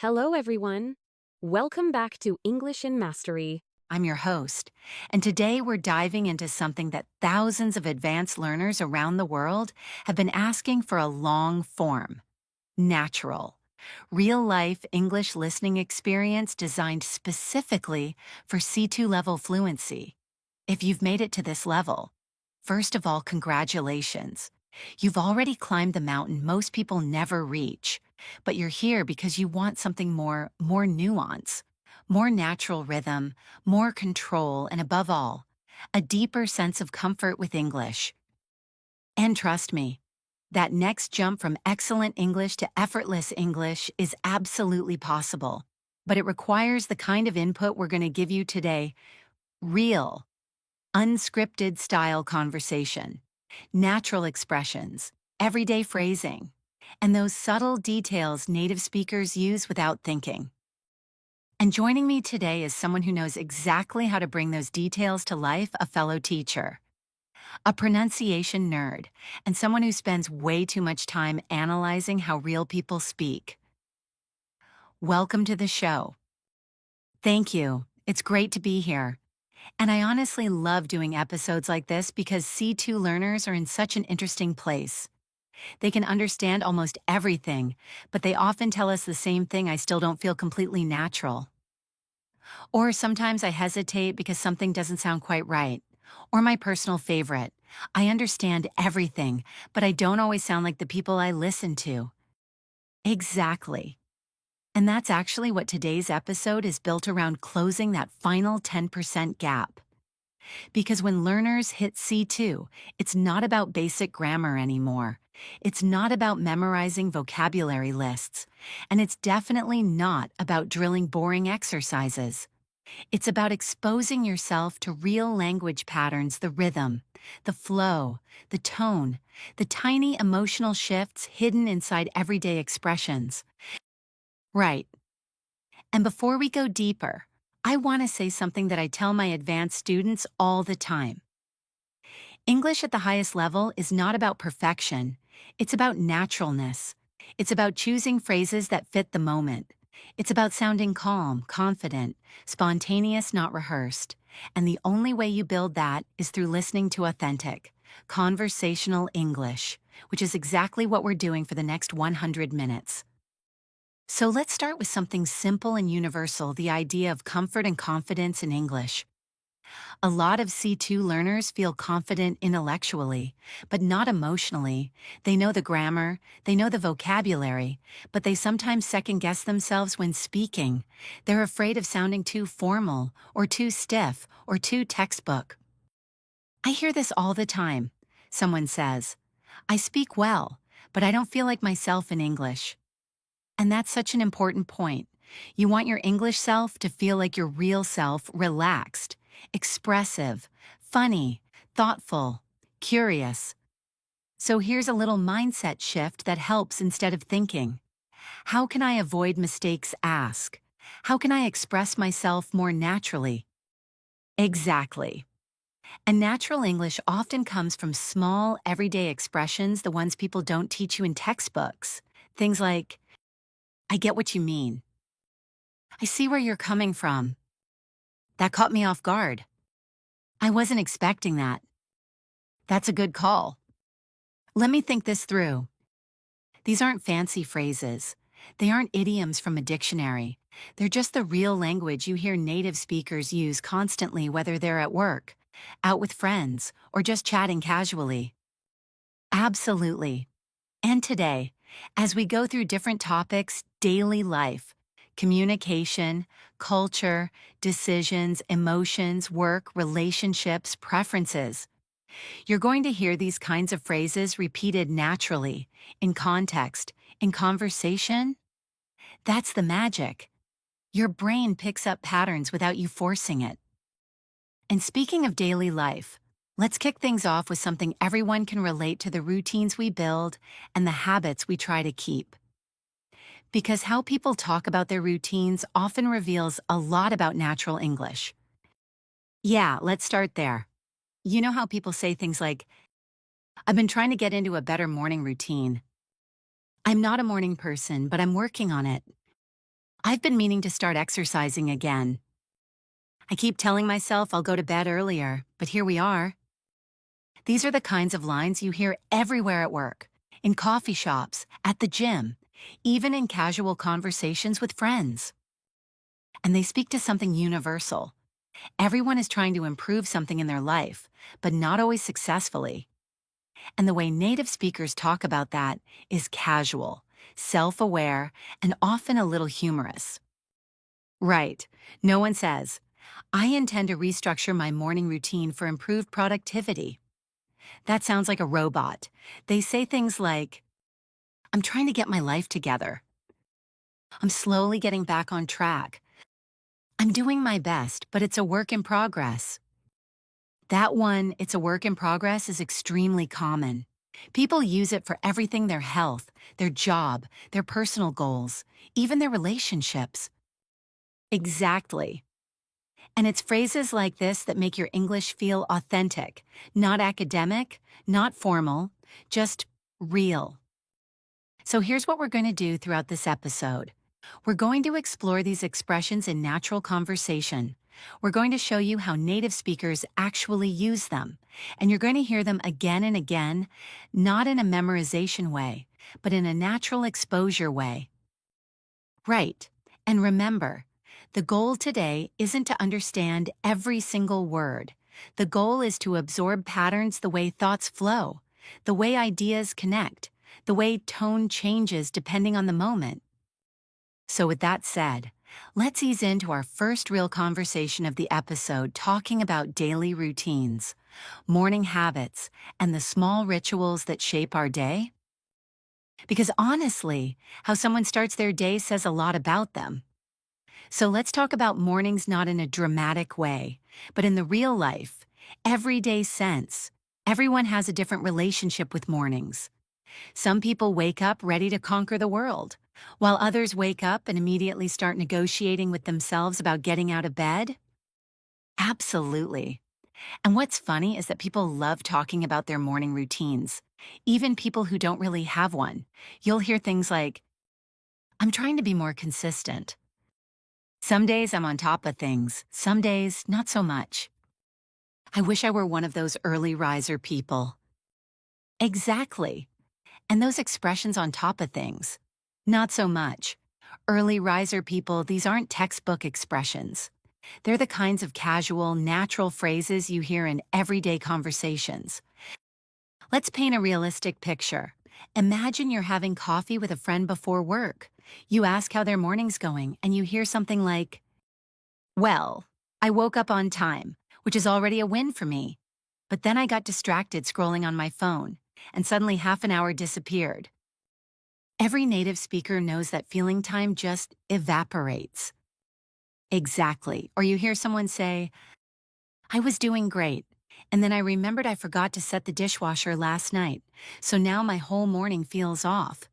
Hello, everyone. Welcome back to English in Mastery. I'm your host, and today we're diving into something that thousands of advanced learners around the world have been asking for: a long form, natural, real life English listening experience designed specifically for C2 level fluency. If you've made it to this level, first of all, congratulations. You've already climbed the mountain most people never reach, but you're here because you want something more nuance, more natural rhythm, more control, and above all, a deeper sense of comfort with English. And trust me, that next jump from excellent English to effortless English is absolutely possible, but it requires the kind of input we're going to give you today: real, unscripted style conversation, natural expressions, everyday phrasing, and those subtle details native speakers use without thinking. And joining me today is someone who knows exactly how to bring those details to life: a fellow teacher, a pronunciation nerd, and someone who spends way too much time analyzing how real people speak. Welcome to the show. Thank you. It's great to be here. And I honestly love doing episodes like this because C2 learners are in such an interesting place. They can understand almost everything, but they often tell us the same thing: I still don't feel completely natural. Or sometimes I hesitate because something doesn't sound quite right. Or my personal favorite: I understand everything, but I don't always sound like the people I listen to. Exactly. And that's actually what today's episode is built around: closing that final 10% gap. Because when learners hit C2, it's not about basic grammar anymore. It's not about memorizing vocabulary lists. And it's definitely not about drilling boring exercises. It's about exposing yourself to real language patterns: the rhythm, the flow, the tone, the tiny emotional shifts hidden inside everyday expressions. Right. And before we go deeper, I want to say something that I tell my advanced students all the time. English at the highest level is not about perfection. It's about naturalness. It's about choosing phrases that fit the moment. It's about sounding calm, confident, spontaneous, not rehearsed. And the only way you build that is through listening to authentic, conversational English, which is exactly what we're doing for the next 100 minutes. So let's start with something simple and universal: the idea of comfort and confidence in English. A lot of C2 learners feel confident intellectually, but not emotionally. They know the grammar, they know the vocabulary, but they sometimes second-guess themselves when speaking. They're afraid of sounding too formal, or too stiff, or too textbook. I hear this all the time. Someone says, "I speak well, but I don't feel like myself in English." And that's such an important point. You want your English self to feel like your real self: relaxed, expressive, funny, thoughtful, curious. So here's a little mindset shift that helps. Instead of thinking, how can I avoid mistakes? Ask, how can I express myself more naturally? Exactly. And natural English often comes from small, everyday expressions, the ones people don't teach you in textbooks. Things like, "I get what you mean. I see where you're coming from. That caught me off guard. I wasn't expecting that. That's a good call. Let me think this through." These aren't fancy phrases. They aren't idioms from a dictionary. They're just the real language you hear native speakers use constantly, whether they're at work, out with friends, or just chatting casually. Absolutely. And today, as we go through different topics: daily life, communication, culture, decisions, emotions, work, relationships, preferences, you're going to hear these kinds of phrases repeated naturally, in context, in conversation. That's the magic. Your brain picks up patterns without you forcing it. And speaking of daily life, let's kick things off with something everyone can relate to: the routines we build and the habits we try to keep. Because how people talk about their routines often reveals a lot about natural English. Yeah, let's start there. You know how people say things like, "I've been trying to get into a better morning routine. I'm not a morning person, but I'm working on it." I've been meaning to start exercising again. I keep telling myself I'll go to bed earlier, but here we are. These are the kinds of lines you hear everywhere at work, in coffee shops, at the gym, even in casual conversations with friends. And they speak to something universal. Everyone is trying to improve something in their life, but not always successfully. And the way native speakers talk about that is casual, self-aware, and often a little humorous. Right. No one says, I intend to restructure my morning routine for improved productivity. That sounds like a robot. They say things like, I'm trying to get my life together. I'm slowly getting back on track. I'm doing my best, but it's a work in progress. That one, it's a work in progress, is extremely common. People use it for everything: their health, their job, their personal goals, even their relationships. Exactly. And it's phrases like this that make your English feel authentic, not academic, not formal, just real. So here's what we're going to do throughout this episode. We're going to explore these expressions in natural conversation. We're going to show you how native speakers actually use them. And you're going to hear them again and again, not in a memorization way, but in a natural exposure way. Right. And remember, the goal today isn't to understand every single word. The goal is to absorb patterns, the way thoughts flow, the way ideas connect, the way tone changes depending on the moment. So with that said, let's ease into our first real conversation of the episode, talking about daily routines, morning habits, and the small rituals that shape our day. Because honestly, how someone starts their day says a lot about them. So let's talk about mornings, not in a dramatic way, but in the real life, everyday sense. Everyone has a different relationship with mornings. Some people wake up ready to conquer the world, while others wake up and immediately start negotiating with themselves about getting out of bed. Absolutely. And what's funny is that people love talking about their morning routines, even people who don't really have one. You'll hear things like, I'm trying to be more consistent. Some days I'm on top of things, some days not so much. I wish I were one of those early riser people. Exactly. And those expressions, on top of things, not so much. Early riser people, these aren't textbook expressions. They're the kinds of casual, natural phrases you hear in everyday conversations. Let's paint a realistic picture. Imagine you're having coffee with a friend before work. You ask how their morning's going, and you hear something like, well, I woke up on time, which is already a win for me. But then I got distracted scrolling on my phone, and suddenly half an hour disappeared. Every native speaker knows that feeling time just evaporates. Exactly. Or you hear someone say, I was doing great, and then I remembered I forgot to set the dishwasher last night, so now my whole morning feels off.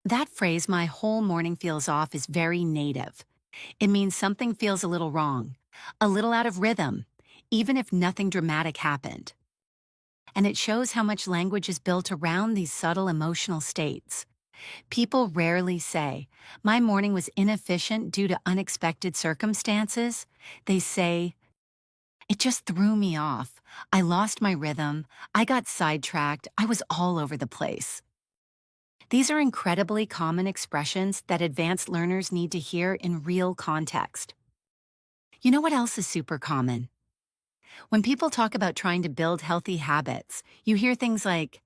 That phrase, my whole morning feels off, is very native. It means something feels a little wrong, a little out of rhythm, even if nothing dramatic happened. And it shows how much language is built around these subtle emotional states. People rarely say, my morning was inefficient due to unexpected circumstances. They say, it just threw me off. I lost my rhythm. I got sidetracked. I was all over the place. These are incredibly common expressions that advanced learners need to hear in real context. You know what else is super common? When people talk about trying to build healthy habits, you hear things like,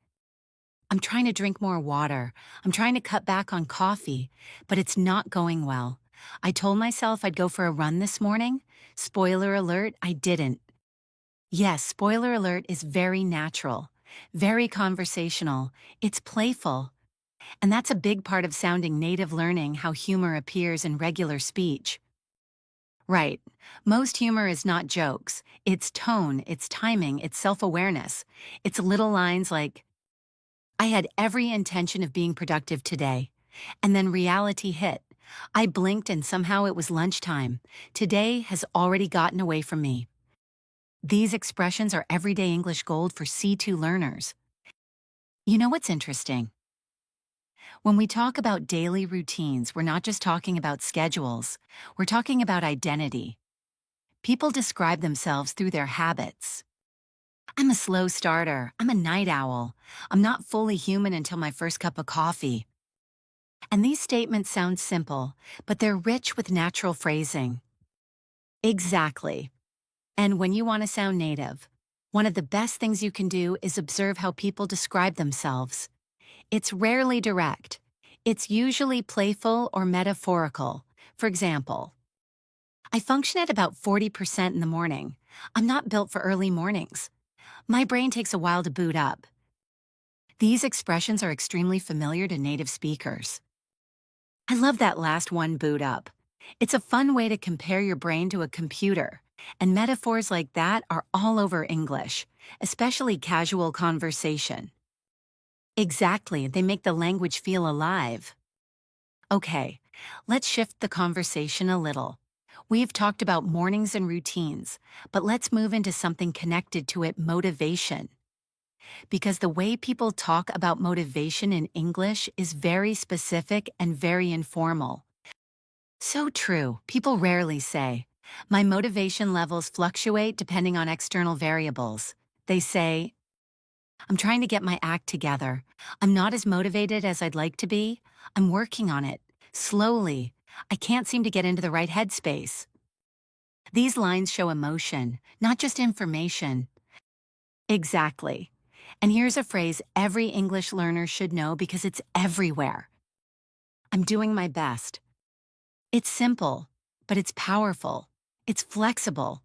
I'm trying to drink more water. I'm trying to cut back on coffee, but it's not going well. I told myself I'd go for a run this morning. Spoiler alert, I didn't. Yes, spoiler alert is very natural, very conversational. It's playful. And that's a big part of sounding native, learning how humor appears in regular speech. Right. Most humor is not jokes. It's tone, it's timing, it's self-awareness. It's little lines like, I had every intention of being productive today. And then reality hit. I blinked and somehow it was lunchtime. Today has already gotten away from me. These expressions are everyday English gold for C2 learners. You know what's interesting? When we talk about daily routines, we're not just talking about schedules, we're talking about identity. People describe themselves through their habits. I'm a slow starter. I'm a night owl. I'm not fully human until my first cup of coffee. And these statements sound simple, but they're rich with natural phrasing. Exactly. And when you want to sound native, one of the best things you can do is observe how people describe themselves. It's rarely direct. It's usually playful or metaphorical. For example, I function at about 40% in the morning. I'm not built for early mornings. My brain takes a while to boot up. These expressions are extremely familiar to native speakers. I love that last one, boot up. It's a fun way to compare your brain to a computer, and metaphors like that are all over English, especially casual conversation. Exactly, they make the language feel alive. Okay, let's shift the conversation a little. We've talked about mornings and routines, but let's move into something connected to it, motivation. Because the way people talk about motivation in English is very specific and very informal. So true, people rarely say, my motivation levels fluctuate depending on external variables. They say, I'm trying to get my act together. I'm not as motivated as I'd like to be. I'm working on it. Slowly. I can't seem to get into the right headspace. These lines show emotion, not just information. Exactly. And here's a phrase every English learner should know because it's everywhere. I'm doing my best. It's simple, but it's powerful. It's flexible.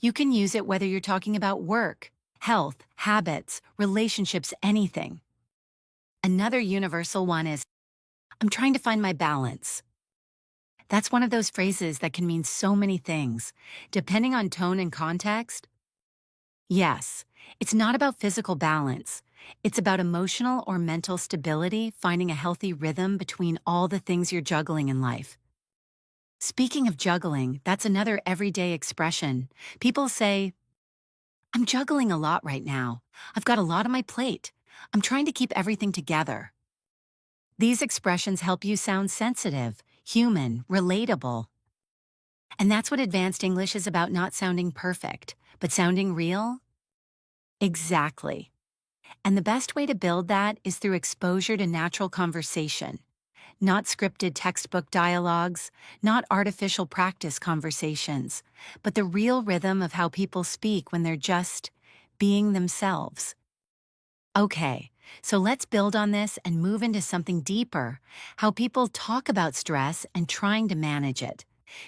You can use it whether you're talking about work, health, habits, relationships, anything. Another universal one is, I'm trying to find my balance. That's one of those phrases that can mean so many things, depending on tone and context. Yes, it's not about physical balance. It's about emotional or mental stability, finding a healthy rhythm between all the things you're juggling in life. Speaking of juggling, that's another everyday expression. People say, I'm juggling a lot right now. I've got a lot on my plate. I'm trying to keep everything together. These expressions help you sound sensitive, human, relatable. And that's what advanced English is about, not sounding perfect, but sounding real. Exactly. And the best way to build that is through exposure to natural conversation, not scripted textbook dialogues, not artificial practice conversations, but the real rhythm of how people speak when they're just being themselves. Okay, so let's build on this and move into something deeper, how people talk about stress and trying to manage it.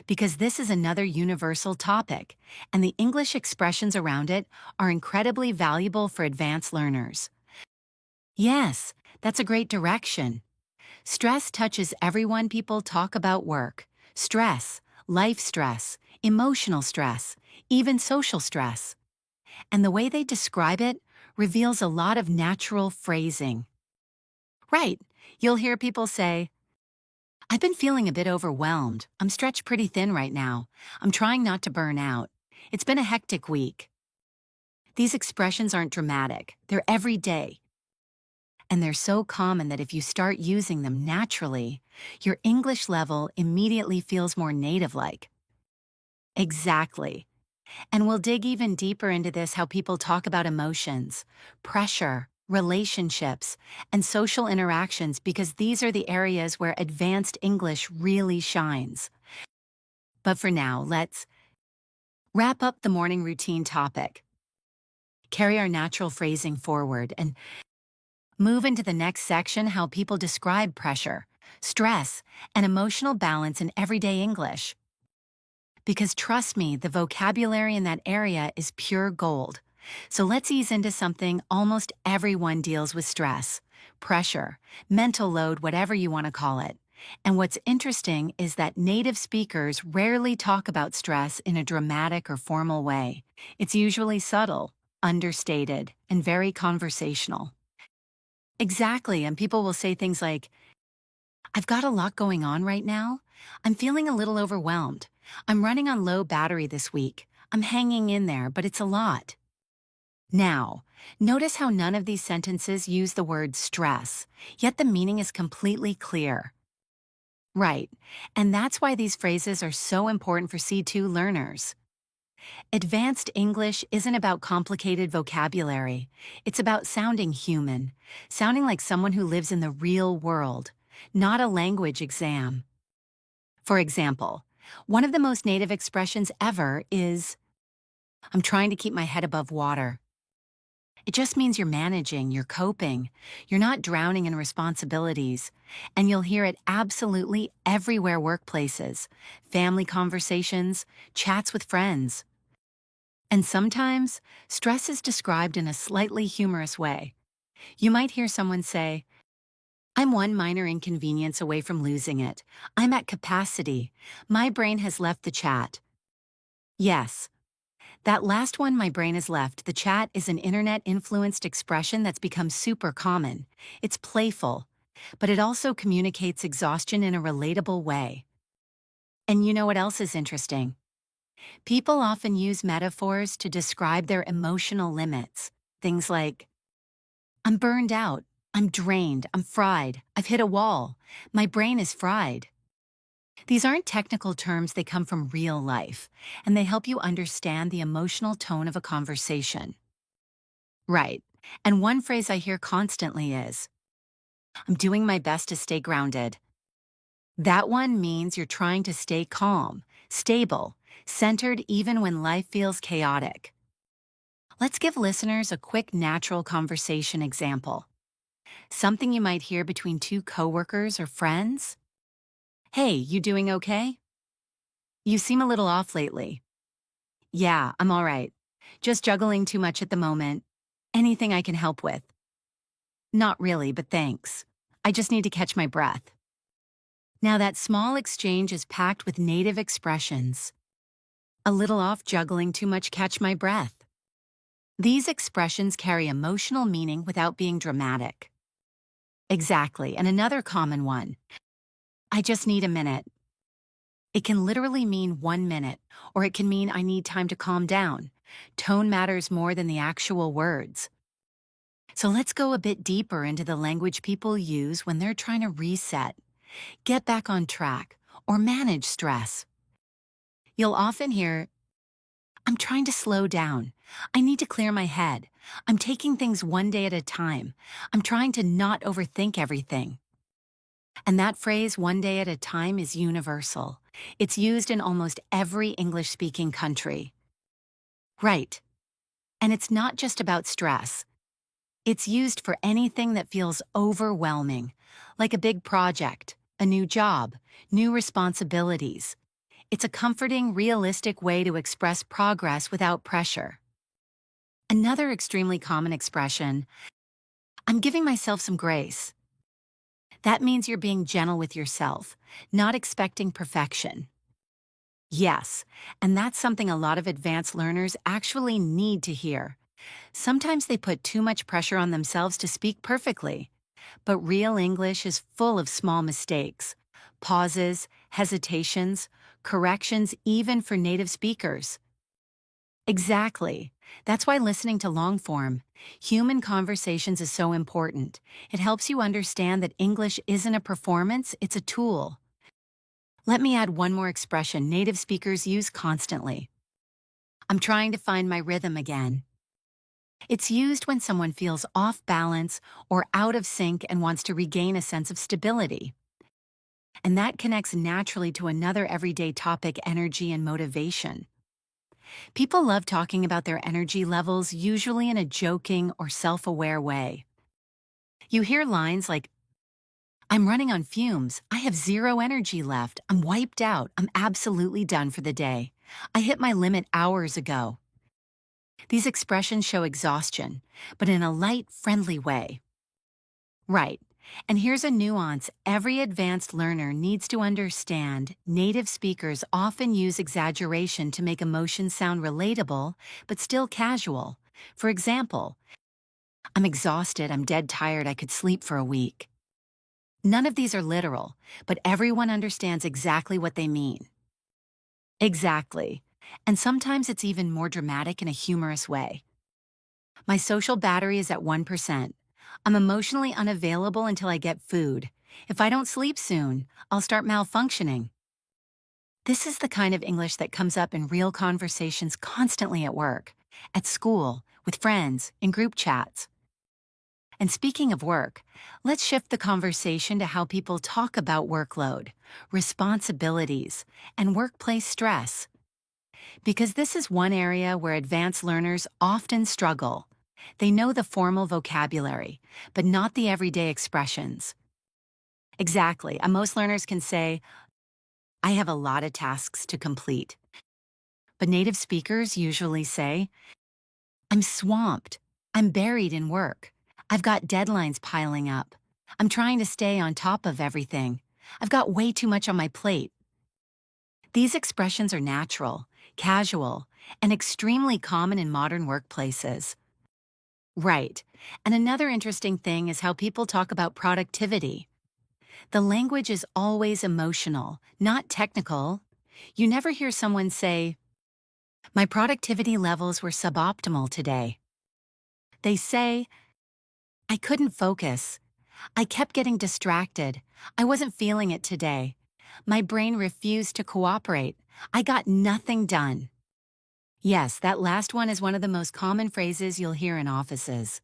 Because this is another universal topic, and the English expressions around it are incredibly valuable for advanced learners. Yes, that's a great direction. Stress touches everyone. People talk about work, stress, life stress, emotional stress, even social stress. And the way they describe it reveals a lot of natural phrasing. Right, you'll hear people say, I've been feeling a bit overwhelmed. I'm stretched pretty thin right now. I'm trying not to burn out. It's been a hectic week. These expressions aren't dramatic, they're everyday. And they're so common that if you start using them naturally, your English level immediately feels more native-like. Exactly. And we'll dig even deeper into this, how people talk about emotions, pressure, relationships, and social interactions, because these are the areas where advanced English really shines. But for now, let's wrap up the morning routine topic, carry our natural phrasing forward, and move into the next section, how people describe pressure, stress, and emotional balance in everyday English. Because trust me, the vocabulary in that area is pure gold. So let's ease into something almost everyone deals with: stress, pressure, mental load, whatever you want to call it. And what's interesting is that native speakers rarely talk about stress in a dramatic or formal way. It's usually subtle, understated, and very conversational. Exactly, and people will say things like, I've got a lot going on right now. I'm feeling a little overwhelmed. I'm running on low battery this week. I'm hanging in there, but it's a lot. Now, notice how none of these sentences use the word stress, yet the meaning is completely clear. Right, and that's why these phrases are so important for C2 learners. Advanced English isn't about complicated vocabulary. It's about sounding human, sounding like someone who lives in the real world, not a language exam. For example, one of the most native expressions ever is, I'm trying to keep my head above water. It just means you're managing, you're coping, you're not drowning in responsibilities, and you'll hear it absolutely everywhere: workplaces, family conversations, chats with friends. And sometimes, stress is described in a slightly humorous way. You might hear someone say, I'm one minor inconvenience away from losing it. I'm at capacity. My brain has left the chat. Yes, that last one, my brain has left the chat, is an internet-influenced expression that's become super common. It's playful, but it also communicates exhaustion in a relatable way. And you know what else is interesting? People often use metaphors to describe their emotional limits. Things like, I'm burned out, I'm drained, I'm fried, I've hit a wall, my brain is fried. These aren't technical terms, they come from real life, and they help you understand the emotional tone of a conversation. Right. And one phrase I hear constantly is, I'm doing my best to stay grounded. That one means you're trying to stay calm, stable, centered even when life feels chaotic. Let's give listeners a quick natural conversation example. Something you might hear between two coworkers or friends. Hey, you doing okay? You seem a little off lately. Yeah, I'm all right. Just juggling too much at the moment. Anything I can help with? Not really, but thanks. I just need to catch my breath. Now that small exchange is packed with native expressions. A little off, juggling too much, catch my breath. These expressions carry emotional meaning without being dramatic. Exactly, and another common one. I just need a minute. It can literally mean 1 minute, or it can mean I need time to calm down. Tone matters more than the actual words. So let's go a bit deeper into the language people use when they're trying to reset, get back on track, or manage stress. You'll often hear, I'm trying to slow down. I need to clear my head. I'm taking things one day at a time. I'm trying to not overthink everything. And that phrase, one day at a time, is universal. It's used in almost every English-speaking country. Right. And it's not just about stress. It's used for anything that feels overwhelming, like a big project, a new job, new responsibilities. It's a comforting, realistic way to express progress without pressure. Another extremely common expression, I'm giving myself some grace. That means you're being gentle with yourself, not expecting perfection. Yes, and that's something a lot of advanced learners actually need to hear. Sometimes they put too much pressure on themselves to speak perfectly. But real English is full of small mistakes, pauses, hesitations, corrections, even for native speakers. Exactly. That's why listening to long form, human conversations is so important. It helps you understand that English isn't a performance, it's a tool. Let me add one more expression native speakers use constantly. I'm trying to find my rhythm again. It's used when someone feels off balance or out of sync and wants to regain a sense of stability. And that connects naturally to another everyday topic, energy and motivation. People love talking about their energy levels, usually in a joking or self-aware way. You hear lines like, I'm running on fumes, I have zero energy left, I'm wiped out, I'm absolutely done for the day. I hit my limit hours ago. These expressions show exhaustion, but in a light, friendly way. Right. And here's a nuance every advanced learner needs to understand. Native speakers often use exaggeration to make emotions sound relatable, but still casual. For example, I'm exhausted, I'm dead tired, I could sleep for a week. None of these are literal, but everyone understands exactly what they mean. Exactly. And sometimes it's even more dramatic in a humorous way. My social battery is at 1%. I'm emotionally unavailable until I get food. If I don't sleep soon, I'll start malfunctioning. This is the kind of English that comes up in real conversations constantly at work, at school, with friends, in group chats. And speaking of work, let's shift the conversation to how people talk about workload, responsibilities, and workplace stress. Because this is one area where advanced learners often struggle. They know the formal vocabulary, but not the everyday expressions. Exactly, and most learners can say, I have a lot of tasks to complete. But native speakers usually say, I'm swamped. I'm buried in work. I've got deadlines piling up. I'm trying to stay on top of everything. I've got way too much on my plate. These expressions are natural, casual, and extremely common in modern workplaces. Right. And another interesting thing is how people talk about productivity. The language is always emotional, not technical. You never hear someone say, my productivity levels were suboptimal today. They say, I couldn't focus. I kept getting distracted. I wasn't feeling it today. My brain refused to cooperate. I got nothing done. Yes, that last one is one of the most common phrases you'll hear in offices.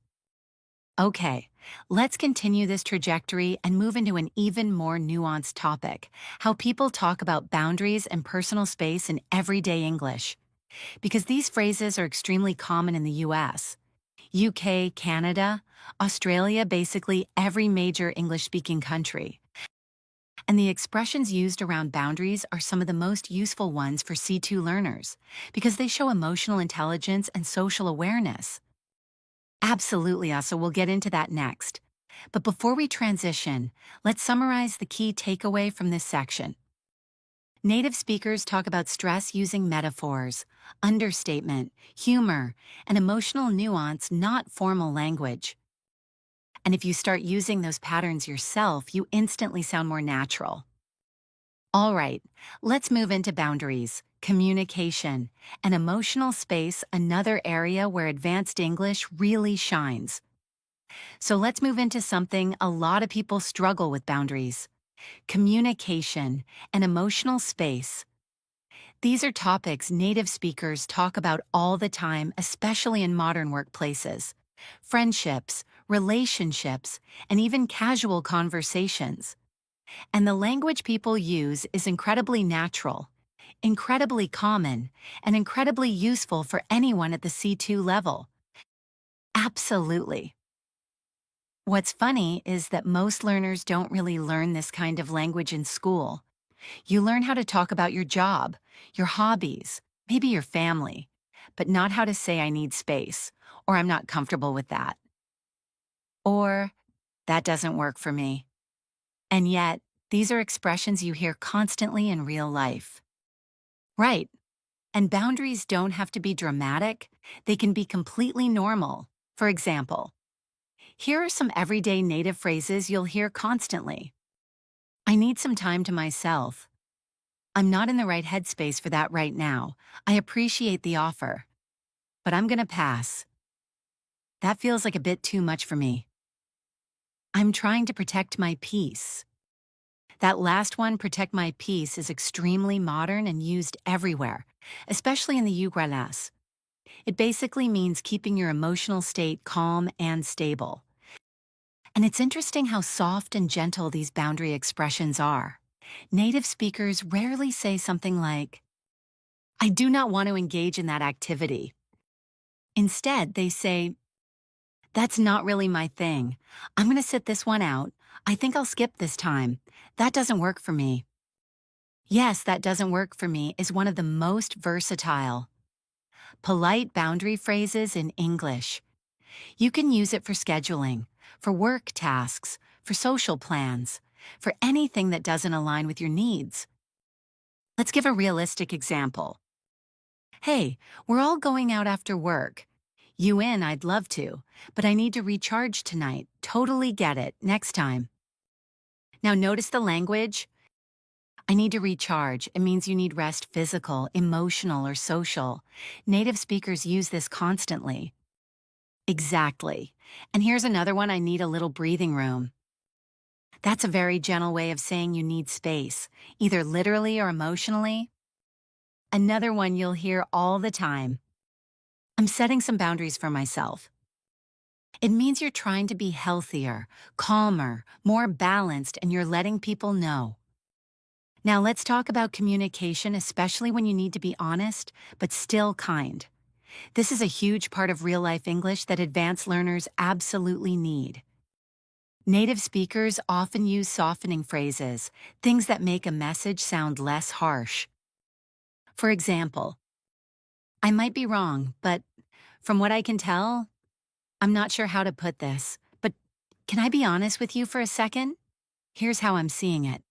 Okay, let's continue this trajectory and move into an even more nuanced topic, how people talk about boundaries and personal space in everyday English. Because these phrases are extremely common in the US, UK, Canada, Australia, basically every major English-speaking country. And the expressions used around boundaries are some of the most useful ones for C2 learners, because they show emotional intelligence and social awareness. Absolutely, Asa, we'll get into that next. But before we transition, let's summarize the key takeaway from this section. Native speakers talk about stress using metaphors, understatement, humor, and emotional nuance, not formal language. And if you start using those patterns yourself, you instantly sound more natural. All right, let's move into boundaries, communication, and emotional space, another area where advanced English really shines. So let's move into something a lot of people struggle with: boundaries, communication, and emotional space. These are topics native speakers talk about all the time, especially in modern workplaces. Friendships, relationships, and even casual conversations. And the language people use is incredibly natural, incredibly common, and incredibly useful for anyone at the C2 level. Absolutely. What's funny is that most learners don't really learn this kind of language in school. You learn how to talk about your job, your hobbies, maybe your family, but not how to say I need space, or I'm not comfortable with that, or that doesn't work for me. And yet, these are expressions you hear constantly in real life. Right. And boundaries don't have to be dramatic. They can be completely normal. For example, here are some everyday native phrases you'll hear constantly. I need some time to myself. I'm not in the right headspace for that right now. I appreciate the offer, but I'm gonna pass. That feels like a bit too much for me. I'm trying to protect my peace. That last one, protect my peace, is extremely modern and used everywhere, especially in the US. It basically means keeping your emotional state calm and stable. And it's interesting how soft and gentle these boundary expressions are. Native speakers rarely say something like, I do not want to engage in that activity. Instead, they say, that's not really my thing. I'm going to sit this one out. I think I'll skip this time. That doesn't work for me. Yes, that doesn't work for me is one of the most versatile, polite boundary phrases in English. You can use it for scheduling, for work tasks, for social plans, for anything that doesn't align with your needs. Let's give a realistic example. Hey, we're all going out after work. You in, I'd love to, but I need to recharge tonight. Totally get it. Next time. Now notice the language. I need to recharge. It means you need rest, physical, emotional, or social. Native speakers use this constantly. Exactly. And here's another one: I need a little breathing room. That's a very gentle way of saying you need space, either literally or emotionally. Another one you'll hear all the time: I'm setting some boundaries for myself. It means you're trying to be healthier, calmer, more balanced, and you're letting people know. Now let's talk about communication, especially when you need to be honest, but still kind. This is a huge part of real life English that advanced learners absolutely need. Native speakers often use softening phrases, things that make a message sound less harsh. For example, I might be wrong, but from what I can tell, I'm not sure how to put this, but can I be honest with you for a second? Here's how I'm seeing it.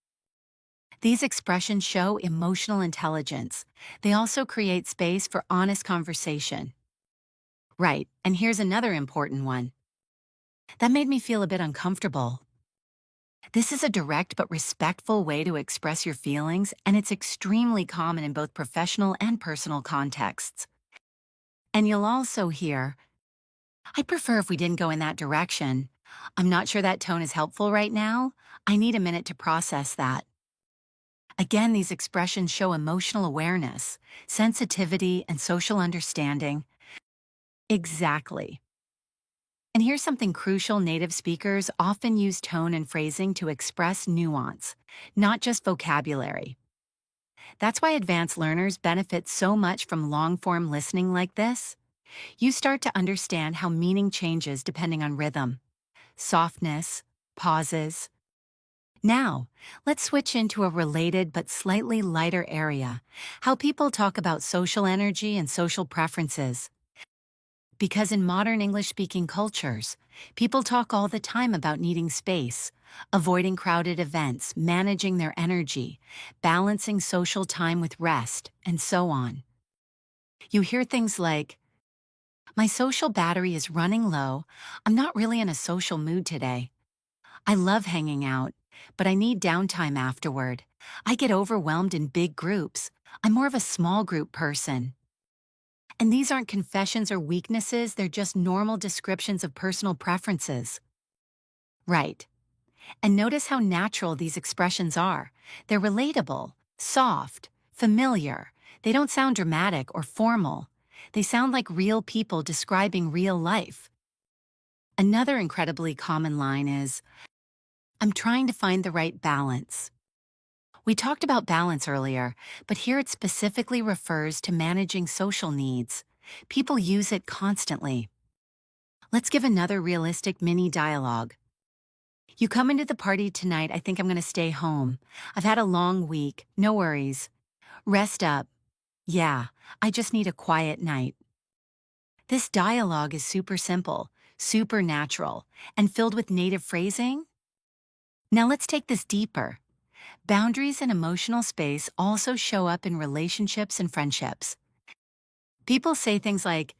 These expressions show emotional intelligence. They also create space for honest conversation. Right, and here's another important one. That made me feel a bit uncomfortable. This is a direct but respectful way to express your feelings, and it's extremely common in both professional and personal contexts. And you'll also hear, I'd prefer if we didn't go in that direction. I'm not sure that tone is helpful right now. I need a minute to process that. Again, these expressions show emotional awareness, sensitivity, and social understanding. Exactly. And here's something crucial: native speakers often use tone and phrasing to express nuance, not just vocabulary. That's why advanced learners benefit so much from long form listening like this. You start to understand how meaning changes depending on rhythm, softness, pauses. Now, let's switch into a related but slightly lighter area: how people talk about social energy and social preferences. Because in modern English speaking cultures, people talk all the time about needing space, avoiding crowded events, managing their energy, balancing social time with rest, and so on. You hear things like, my social battery is running low. I'm not really in a social mood today. I love hanging out, but I need downtime afterward. I get overwhelmed in big groups. I'm more of a small group person. And these aren't confessions or weaknesses, they're just normal descriptions of personal preferences. Right. And notice how natural these expressions are. They're relatable, soft, familiar. They don't sound dramatic or formal. They sound like real people describing real life. Another incredibly common line is, I'm trying to find the right balance. We talked about balance earlier, but here it specifically refers to managing social needs. People use it constantly. Let's give another realistic mini dialogue. You come into the party tonight. I think I'm going to stay home. I've had a long week. No worries. Rest up. Yeah, I just need a quiet night. This dialogue is super simple, super natural, and filled with native phrasing. Now let's take this deeper. Boundaries and emotional space also show up in relationships and friendships. People say things like,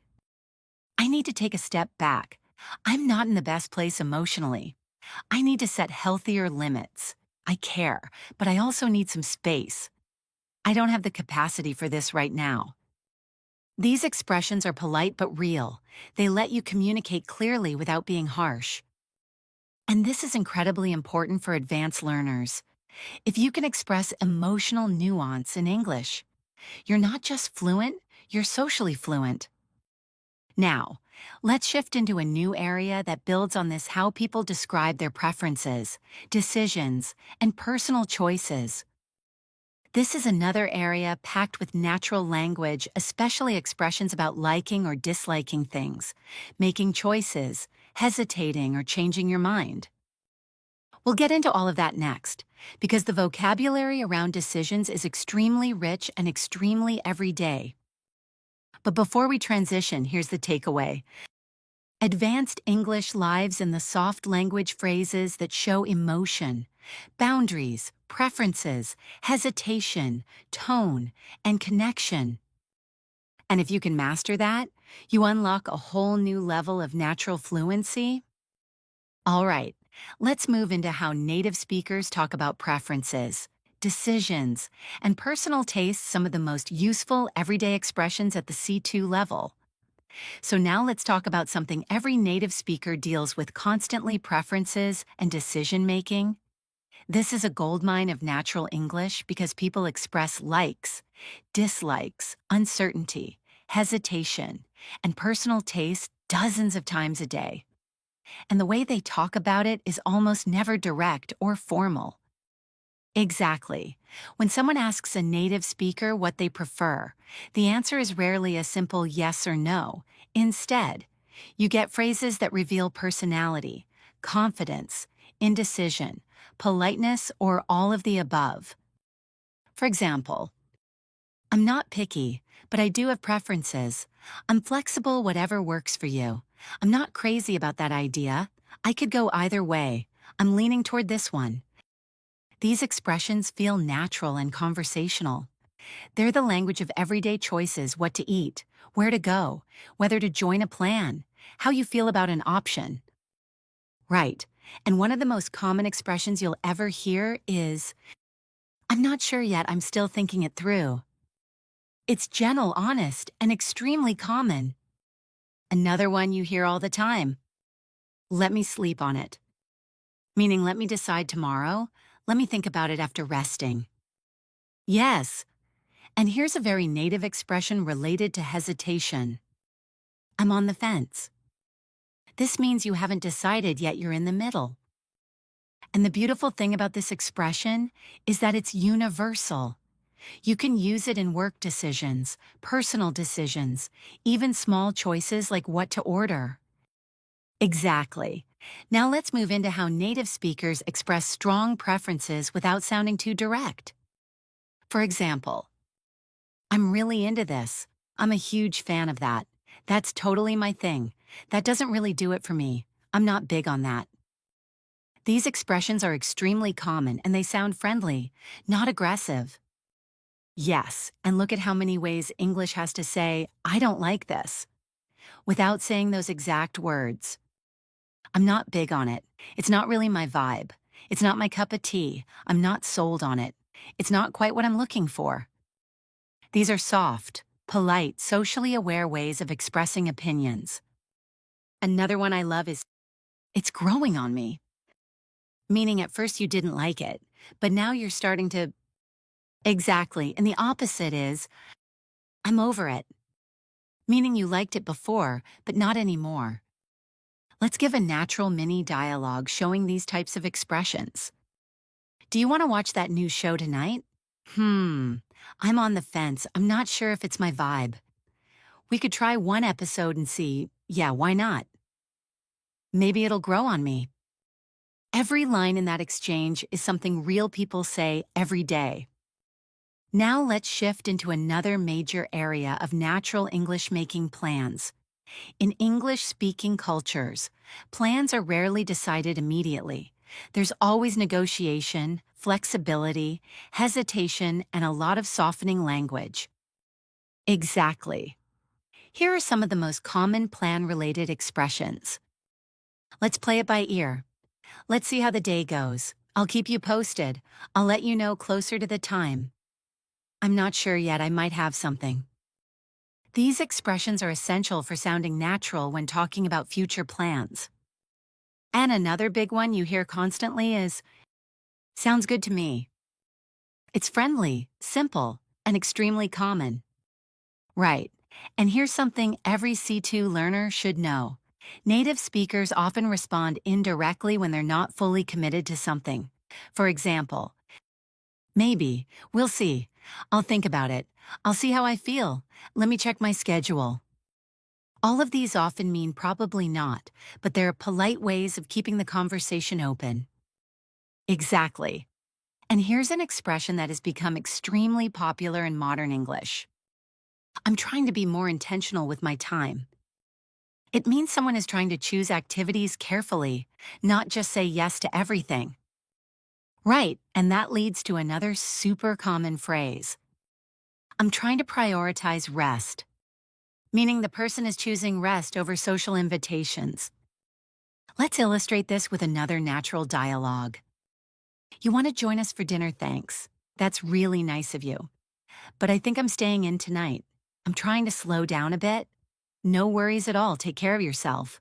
I need to take a step back. I'm not in the best place emotionally. I need to set healthier limits. I care, but I also need some space. I don't have the capacity for this right now. These expressions are polite but real. They let you communicate clearly without being harsh. And this is incredibly important for advanced learners. If you can express emotional nuance in English, you're not just fluent, you're socially fluent. Now, let's shift into a new area that builds on this: how people describe their preferences, decisions, and personal choices. This is another area packed with natural language, especially expressions about liking or disliking things, making choices, hesitating, or changing your mind. We'll get into all of that next, because the vocabulary around decisions is extremely rich and extremely everyday. But before we transition, here's the takeaway. Advanced English lives in the soft language phrases that show emotion, boundaries, preferences, hesitation, tone, and connection. And if you can master that, you unlock a whole new level of natural fluency. All right, let's move into how native speakers talk about preferences, decisions, and personal tastes, some of the most useful everyday expressions at the C2 level. So now let's talk about something every native speaker deals with constantly: preferences and decision making. This is a goldmine of natural English because people express likes, dislikes, uncertainty, hesitation, and personal taste dozens of times a day. And the way they talk about it is almost never direct or formal. Exactly. When someone asks a native speaker what they prefer, the answer is rarely a simple yes or no. Instead, you get phrases that reveal personality, confidence, indecision, politeness, or all of the above. For example, I'm not picky, but I do have preferences. I'm flexible, whatever works for you. I'm not crazy about that idea. I could go either way. I'm leaning toward this one. These expressions feel natural and conversational. They're the language of everyday choices: what to eat, where to go, whether to join a plan, how you feel about an option. Right. And one of the most common expressions you'll ever hear is, I'm not sure yet, I'm still thinking it through. It's gentle, honest, and extremely common. Another one you hear all the time: let me sleep on it. Meaning, let me decide tomorrow, let me think about it after resting. Yes. And here's a very native expression related to hesitation: I'm on the fence. This means you haven't decided yet, you're in the middle. And the beautiful thing about this expression is that it's universal. You can use it in work decisions, personal decisions, even small choices like what to order. Exactly. Now let's move into how native speakers express strong preferences without sounding too direct. For example, I'm really into this. I'm a huge fan of that. That's totally my thing. That doesn't really do it for me. I'm not big on that. These expressions are extremely common and they sound friendly, not aggressive. Yes, and look at how many ways English has to say, I don't like this, without saying those exact words. I'm not big on it. It's not really my vibe. It's not my cup of tea. I'm not sold on it. It's not quite what I'm looking for. These are soft, polite, socially aware ways of expressing opinions. Another one I love is, it's growing on me. Meaning at first you didn't like it, but now you're starting to. Exactly. And the opposite is, I'm over it. Meaning you liked it before, but not anymore. Let's give a natural mini dialogue showing these types of expressions. Do you want to watch that new show tonight? I'm on the fence. I'm not sure if it's my vibe. We could try one episode and see. Yeah, why not? Maybe it'll grow on me. Every line in that exchange is something real people say every day. Now let's shift into another major area of natural English making: plans. In English-speaking cultures, plans are rarely decided immediately. There's always negotiation, flexibility, hesitation, and a lot of softening language. Exactly. Here are some of the most common plan-related expressions. Let's play it by ear. Let's see how the day goes. I'll keep you posted. I'll let you know closer to the time. I'm not sure yet, I might have something. These expressions are essential for sounding natural when talking about future plans. And another big one you hear constantly is, sounds good to me. It's friendly, simple, and extremely common. Right. And here's something every C2 learner should know. Native speakers often respond indirectly when they're not fully committed to something. For example, maybe, we'll see. I'll think about it. I'll see how I feel. Let me check my schedule. All of these often mean probably not, but they're polite ways of keeping the conversation open. Exactly. And here's an expression that has become extremely popular in modern English. I'm trying to be more intentional with my time. It means someone is trying to choose activities carefully, not just say yes to everything. Right, and that leads to another super common phrase. I'm trying to prioritize rest. Meaning the person is choosing rest over social invitations. Let's illustrate this with another natural dialogue. You want to join us for dinner, thanks. That's really nice of you. But I think I'm staying in tonight. I'm trying to slow down a bit. No worries at all, take care of yourself.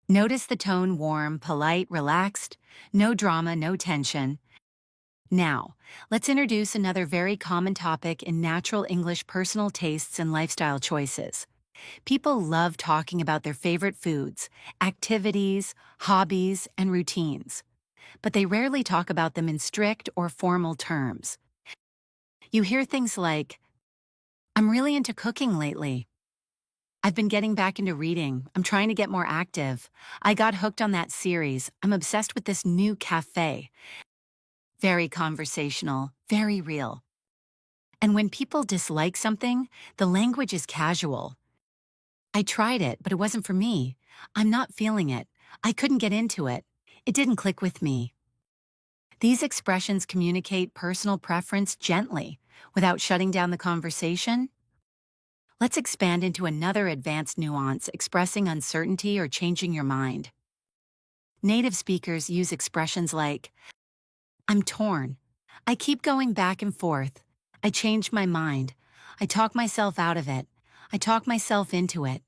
Notice the tone warm, polite, relaxed, no drama, no tension. Now, let's introduce another very common topic in natural English personal tastes and lifestyle choices. People love talking about their favorite foods, activities, hobbies, and routines, but they rarely talk about them in strict or formal terms. You hear things like, I'm really into cooking lately. I've been getting back into reading. I'm trying to get more active. I got hooked on that series. I'm obsessed with this new cafe. Very conversational, very real. And when people dislike something, the language is casual. I tried it, but it wasn't for me. I'm not feeling it. I couldn't get into it. It didn't click with me. These expressions communicate personal preference gently, without shutting down the conversation. Let's expand into another advanced nuance expressing uncertainty or changing your mind. Native speakers use expressions like, I'm torn. I keep going back and forth. I changed my mind. I talk myself out of it. I talk myself into it.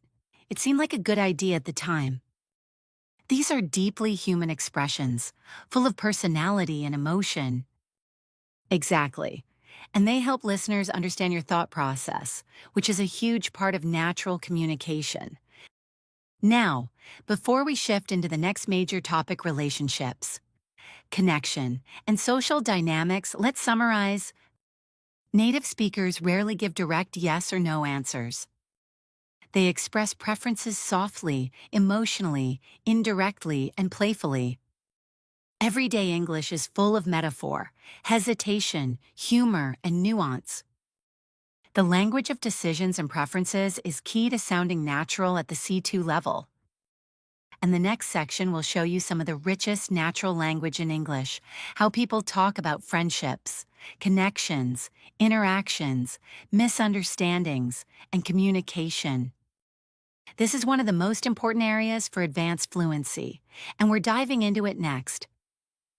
It seemed like a good idea at the time. These are deeply human expressions, full of personality and emotion. Exactly. And they help listeners understand your thought process, which is a huge part of natural communication. Now, before we shift into the next major topic, relationships, connection, and social dynamics, let's summarize. Native speakers rarely give direct yes or no answers. They express preferences softly, emotionally, indirectly, and playfully. Everyday English is full of metaphor, hesitation, humor, and nuance. The language of decisions and preferences is key to sounding natural at the C2 level. And the next section will show you some of the richest natural language in English, how people talk about friendships, connections, interactions, misunderstandings, and communication. This is one of the most important areas for advanced fluency, and we're diving into it next.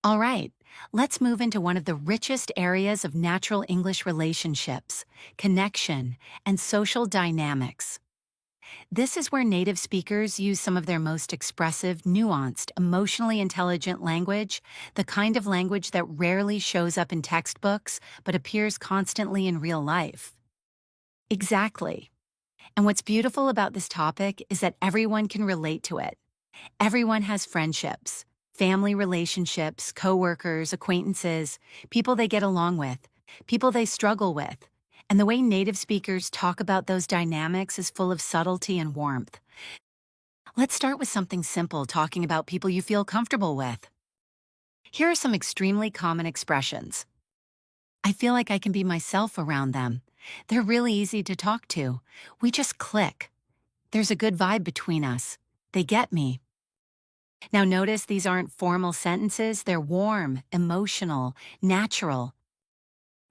All right, let's move into one of the richest areas of natural English relationships, connection, and social dynamics. This is where native speakers use some of their most expressive, nuanced, emotionally intelligent language, the kind of language that rarely shows up in textbooks but appears constantly in real life. Exactly. And what's beautiful about this topic is that everyone can relate to it. Everyone has friendships, family relationships, coworkers, acquaintances, people they get along with, people they struggle with. And the way native speakers talk about those dynamics is full of subtlety and warmth. Let's start with something simple, talking about people you feel comfortable with. Here are some extremely common expressions. I feel like I can be myself around them. They're really easy to talk to. We just click. There's a good vibe between us. They get me. Now notice these aren't formal sentences, they're warm, emotional, natural.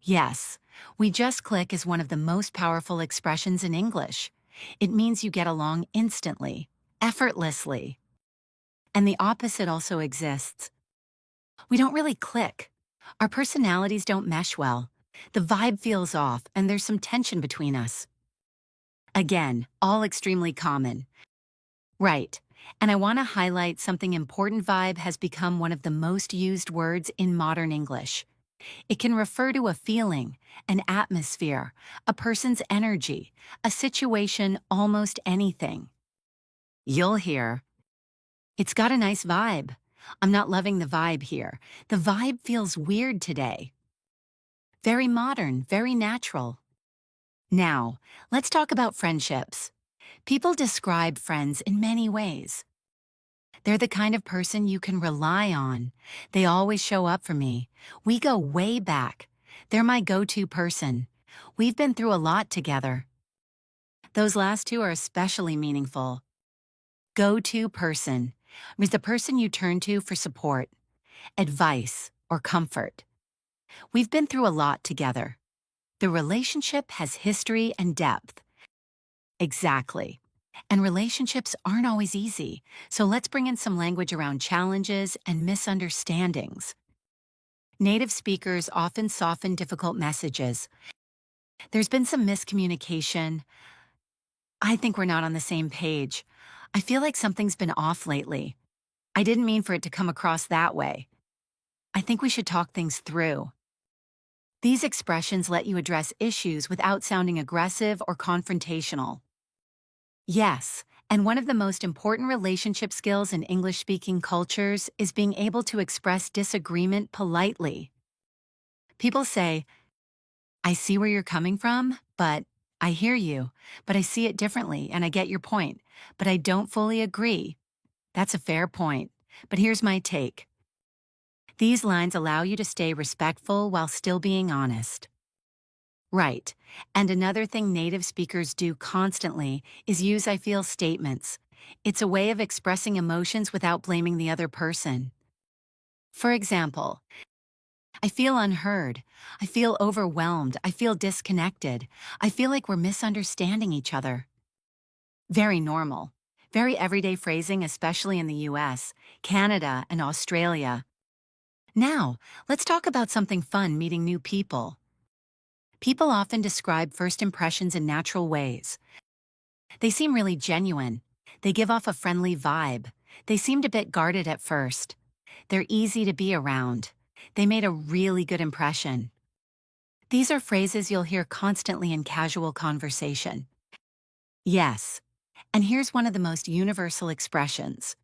Yes, we just click is one of the most powerful expressions in English. It means you get along instantly, effortlessly. And the opposite also exists. We don't really click. Our personalities don't mesh well. The vibe feels off, and there's some tension between us. Again, all extremely common. Right. And I want to highlight something important. Vibe has become one of the most used words in modern English. It can refer to a feeling, an atmosphere, a person's energy, a situation, almost anything. You'll hear, it's got a nice vibe. I'm not loving the vibe here. The vibe feels weird today. Very modern, very natural. Now, let's talk about friendships. People describe friends in many ways. They're the kind of person you can rely on. They always show up for me. We go way back. They're my go-to person. We've been through a lot together. Those last two are especially meaningful. Go-to person is the person you turn to for support, advice, or comfort. We've been through a lot together. The relationship has history and depth. Exactly. And relationships aren't always easy, so let's bring in some language around challenges and misunderstandings. Native speakers often soften difficult messages. There's been some miscommunication. I think we're not on the same page. I feel like something's been off lately. I didn't mean for it to come across that way. I think we should talk things through. These expressions let you address issues without sounding aggressive or confrontational. Yes, and one of the most important relationship skills in English-speaking cultures is being able to express disagreement politely. People say, I see where you're coming from, but I hear you, but I see it differently and I get your point, but I don't fully agree. That's a fair point, but here's my take. These lines allow you to stay respectful while still being honest. Right. And another thing native speakers do constantly is use I feel statements. It's a way of expressing emotions without blaming the other person. For example, I feel unheard. I feel overwhelmed. I feel disconnected. I feel like we're misunderstanding each other. Very normal. Very everyday phrasing, especially in the US, Canada, and Australia. Now, let's talk about something fun meeting new people. People often describe first impressions in natural ways. They seem really genuine. They give off a friendly vibe. They seemed a bit guarded at first. They're easy to be around. They made a really good impression. These are phrases you'll hear constantly in casual conversation. Yes, and here's one of the most universal expressions.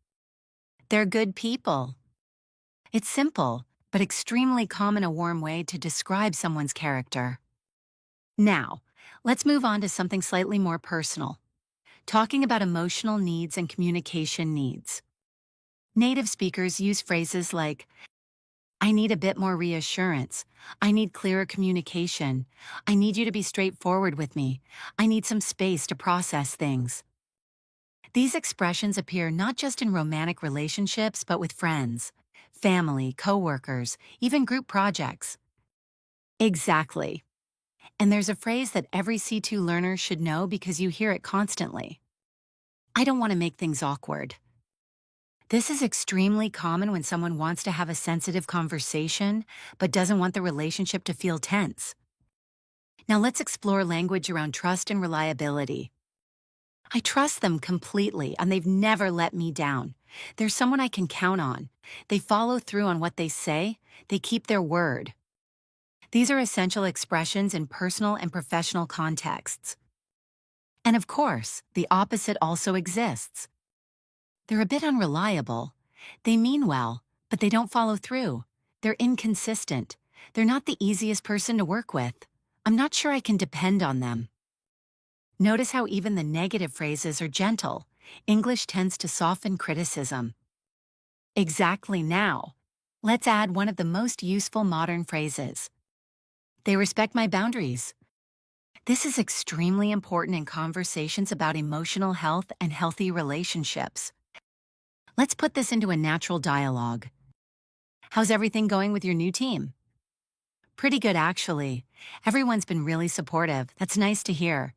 They're good people. It's simple, but extremely common, a warm way to describe someone's character. Now, let's move on to something slightly more personal. Talking about emotional needs and communication needs. Native speakers use phrases like, I need a bit more reassurance. I need clearer communication. I need you to be straightforward with me. I need some space to process things. These expressions appear not just in romantic relationships, but with friends, family, coworkers, even group projects. Exactly. And there's a phrase that every C2 learner should know because you hear it constantly. I don't want to make things awkward. This is extremely common when someone wants to have a sensitive conversation but doesn't want the relationship to feel tense. Now let's explore language around trust and reliability. I trust them completely and they've never let me down. They're someone I can count on. They follow through on what they say. They keep their word. These are essential expressions in personal and professional contexts. And of course, the opposite also exists. They're a bit unreliable. They mean well, but they don't follow through. They're inconsistent. They're not the easiest person to work with. I'm not sure I can depend on them. Notice how even the negative phrases are gentle. English tends to soften criticism. Exactly. Now, let's add one of the most useful modern phrases. They respect my boundaries. This is extremely important in conversations about emotional health and healthy relationships. Let's put this into a natural dialogue. How's everything going with your new team? Pretty good, actually. Everyone's been really supportive. That's nice to hear.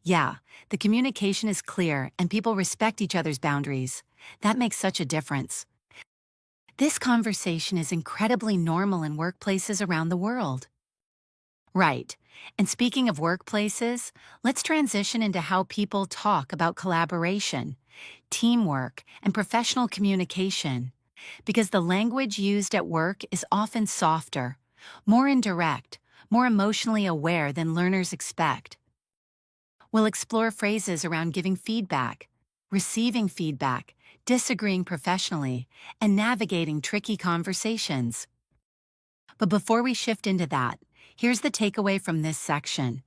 Yeah, the communication is clear and people respect each other's boundaries. That makes such a difference. This conversation is incredibly normal in workplaces around the world. Right. And speaking of workplaces, let's transition into how people talk about collaboration, teamwork, and professional communication. Because the language used at work is often softer, more indirect, more emotionally aware than learners expect. We'll explore phrases around giving feedback, receiving feedback, disagreeing professionally, and navigating tricky conversations. But before we shift into that, here's the takeaway from this section.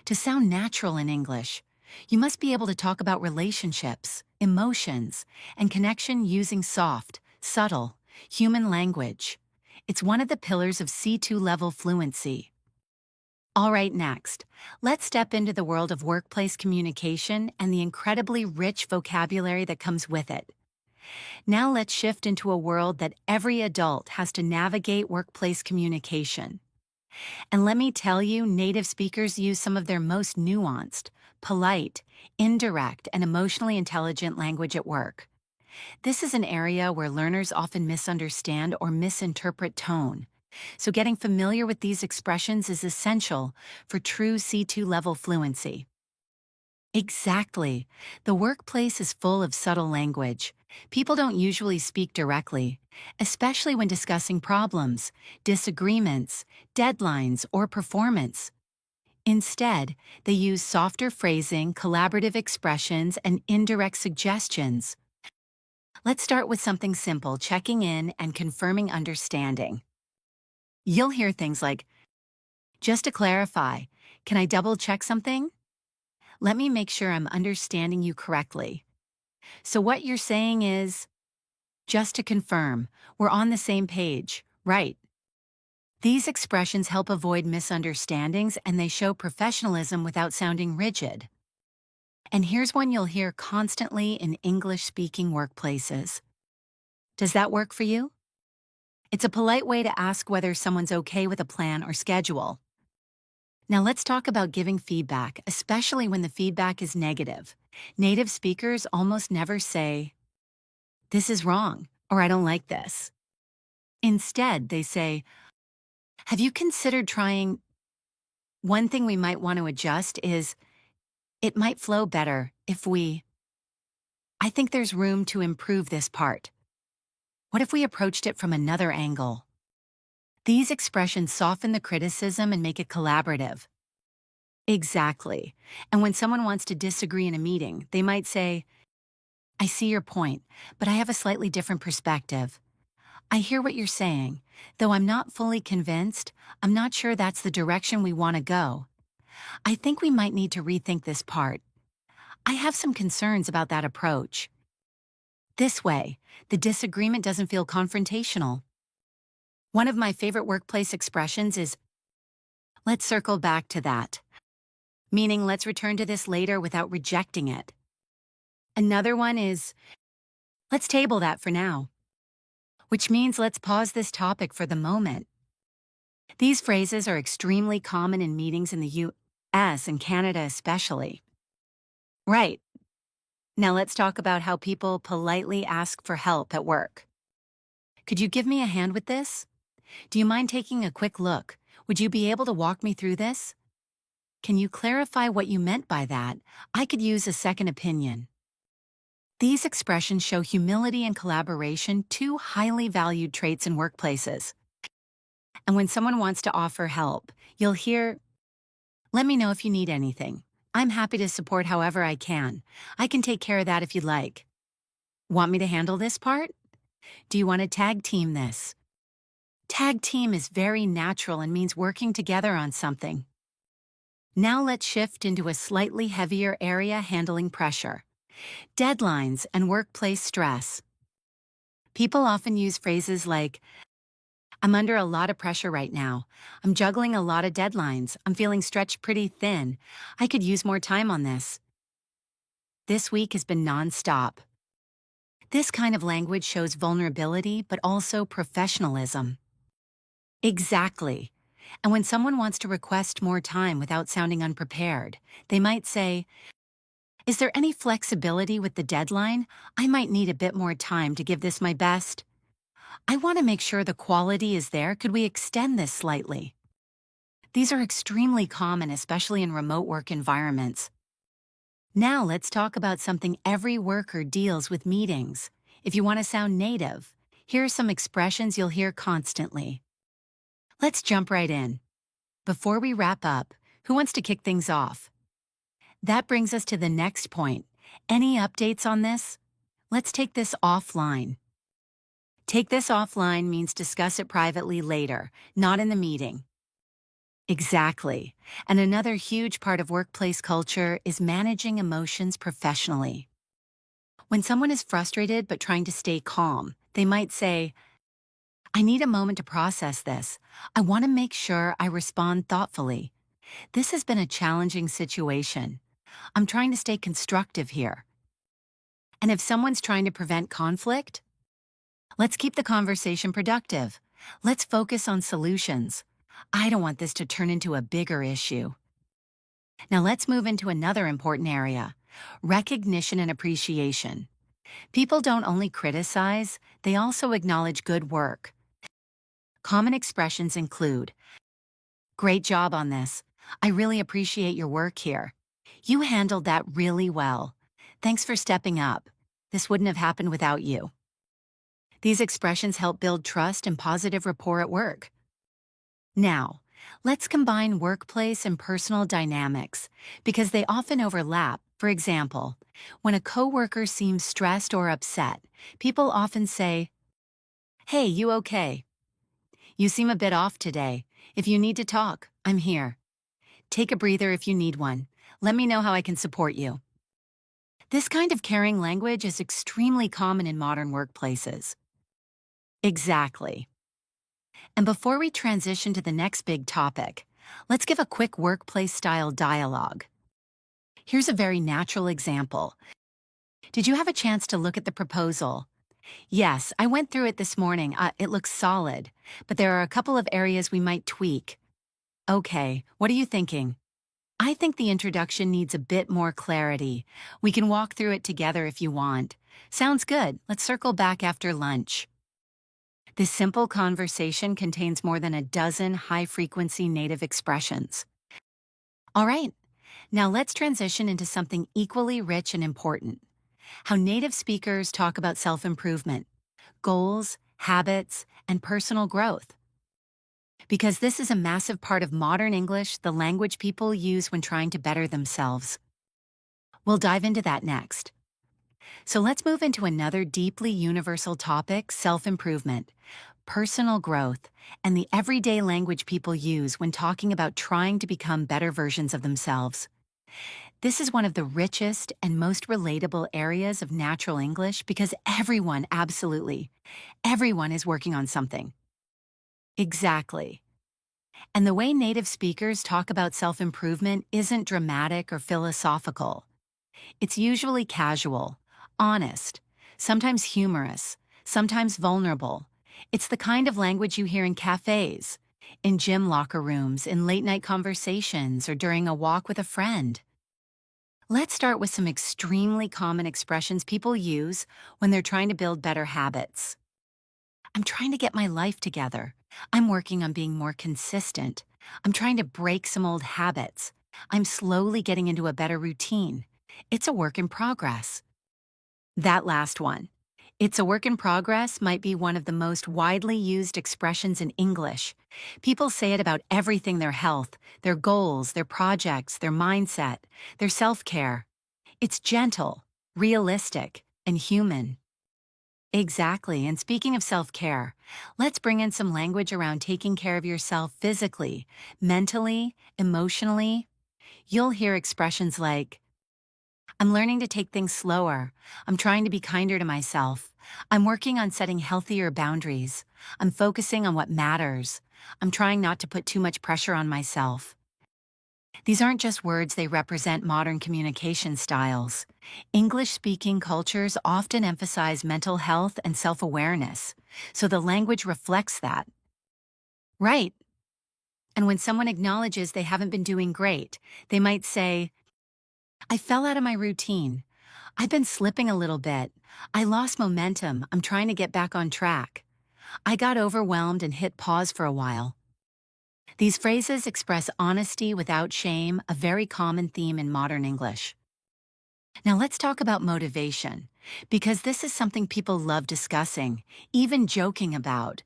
To sound natural in English, you must be able to talk about relationships, emotions, and connection using soft, subtle, human language. It's one of the pillars of C2 level fluency. All right, next, let's step into the world of workplace communication and the incredibly rich vocabulary that comes with it. Now let's shift into a world that every adult has to navigate: workplace communication. And let me tell you, native speakers use some of their most nuanced, polite, indirect, and emotionally intelligent language at work. This is an area where learners often misunderstand or misinterpret tone. So getting familiar with these expressions is essential for true C2 level fluency. Exactly. The workplace is full of subtle language. People don't usually speak directly, especially when discussing problems, disagreements, deadlines, or performance. Instead, they use softer phrasing, collaborative expressions, and indirect suggestions. Let's start with something simple, checking in and confirming understanding. You'll hear things like, just to clarify, can I double check something? Let me make sure I'm understanding you correctly. So what you're saying is, just to confirm, we're on the same page, right? These expressions help avoid misunderstandings and they show professionalism without sounding rigid. And here's one you'll hear constantly in English-speaking workplaces. Does that work for you? It's a polite way to ask whether someone's okay with a plan or schedule. Now let's talk about giving feedback, especially when the feedback is negative. Native speakers almost never say, "This is wrong," or "I don't like this." Instead, they say, "Have you considered trying? One thing we might want to adjust is, it might flow better if we, I think there's room to improve this part. What if we approached it from another angle?" These expressions soften the criticism and make it collaborative. Exactly. And when someone wants to disagree in a meeting, they might say, "I see your point, but I have a slightly different perspective. I hear what you're saying. Though I'm not fully convinced, I'm not sure that's the direction we want to go. I think we might need to rethink this part. I have some concerns about that approach." This way, the disagreement doesn't feel confrontational. One of my favorite workplace expressions is, "Let's circle back to that," meaning let's return to this later without rejecting it. Another one is, "Let's table that for now," which means let's pause this topic for the moment. These phrases are extremely common in meetings in the US and Canada especially. Right. Now let's talk about how people politely ask for help at work. "Could you give me a hand with this? Do you mind taking a quick look? Would you be able to walk me through this? Can you clarify what you meant by that? I could use a second opinion." These expressions show humility and collaboration, two highly valued traits in workplaces. And when someone wants to offer help, you'll hear, "Let me know if you need anything. I'm happy to support however I can. I can take care of that if you'd like. Want me to handle this part? Do you want to tag team this?" Tag team is very natural and means working together on something. Now let's shift into a slightly heavier area, handling pressure. Deadlines and workplace stress. People often use phrases like, "I'm under a lot of pressure right now. I'm juggling a lot of deadlines. I'm feeling stretched pretty thin. I could use more time on this. This week has been nonstop." This kind of language shows vulnerability but also professionalism. Exactly. And when someone wants to request more time without sounding unprepared, they might say, "Is there any flexibility with the deadline? I might need a bit more time to give this my best. I want to make sure the quality is there. Could we extend this slightly?" These are extremely common, especially in remote work environments. Now let's talk about something every worker deals with: meetings. If you want to sound native, here are some expressions you'll hear constantly. Let's jump right in. Before we wrap up, who wants to kick things off? That brings us to the next point. Any updates on this? Let's take this offline. Take this offline means discuss it privately later, not in the meeting. Exactly. And another huge part of workplace culture is managing emotions professionally. When someone is frustrated but trying to stay calm, they might say, "I need a moment to process this. I want to make sure I respond thoughtfully. This has been a challenging situation. I'm trying to stay constructive here." And if someone's trying to prevent conflict, let's keep the conversation productive. Let's focus on solutions. I don't want this to turn into a bigger issue. Now let's move into another important area: recognition and appreciation. People don't only criticize, they also acknowledge good work. Common expressions include, "Great job on this. I really appreciate your work here. You handled that really well. Thanks for stepping up. This wouldn't have happened without you. These expressions help build trust and positive rapport at work. Now, let's combine workplace and personal dynamics because they often overlap. For example, when a coworker seems stressed or upset, people often say, "Hey, you okay? You seem a bit off today. If you need to talk, I'm here. Take a breather if you need one. Let me know how I can support you." This kind of caring language is extremely common in modern workplaces. Exactly. And before we transition to the next big topic, let's give a quick workplace-style dialogue. Here's a very natural example. Did you have a chance to look at the proposal? Yes, I went through it this morning. It looks solid, but there are a couple of areas we might tweak. Okay, what are you thinking? I think the introduction needs a bit more clarity. We can walk through it together if you want. Sounds good. Let's circle back after lunch. This simple conversation contains more than a dozen high-frequency native expressions. All right, now let's transition into something equally rich and important: how native speakers talk about self-improvement, goals, habits, and personal growth. Because this is a massive part of modern English, the language people use when trying to better themselves. We'll dive into that next. So let's move into another deeply universal topic: self-improvement, personal growth, and the everyday language people use when talking about trying to become better versions of themselves. This is one of the richest and most relatable areas of natural English because everyone, absolutely, everyone is working on something. Exactly. And the way native speakers talk about self-improvement isn't dramatic or philosophical. It's usually casual, honest, sometimes humorous, sometimes vulnerable. It's the kind of language you hear in cafes, in gym locker rooms, in late-night conversations, or during a walk with a friend. Let's start with some extremely common expressions people use when they're trying to build better habits. I'm trying to get my life together. I'm working on being more consistent. I'm trying to break some old habits. I'm slowly getting into a better routine. It's a work in progress. That last one, "it's a work in progress," might be one of the most widely used expressions in English. People say it about everything: their health, their goals, their projects, their mindset, their self-care. It's gentle, realistic, and human. Exactly, and speaking of self-care, let's bring in some language around taking care of yourself physically, mentally, emotionally. You'll hear expressions like, "I'm learning to take things slower. I'm trying to be kinder to myself. I'm working on setting healthier boundaries. I'm focusing on what matters. I'm trying not to put too much pressure on myself." These aren't just words, they represent modern communication styles. English-speaking cultures often emphasize mental health and self-awareness, so the language reflects that. Right. And when someone acknowledges they haven't been doing great, they might say, "I fell out of my routine. I've been slipping a little bit. I lost momentum. I'm trying to get back on track. I got overwhelmed and hit pause for a while." These phrases express honesty without shame, a very common theme in modern English. Now let's talk about motivation, because this is something people love discussing, even joking about.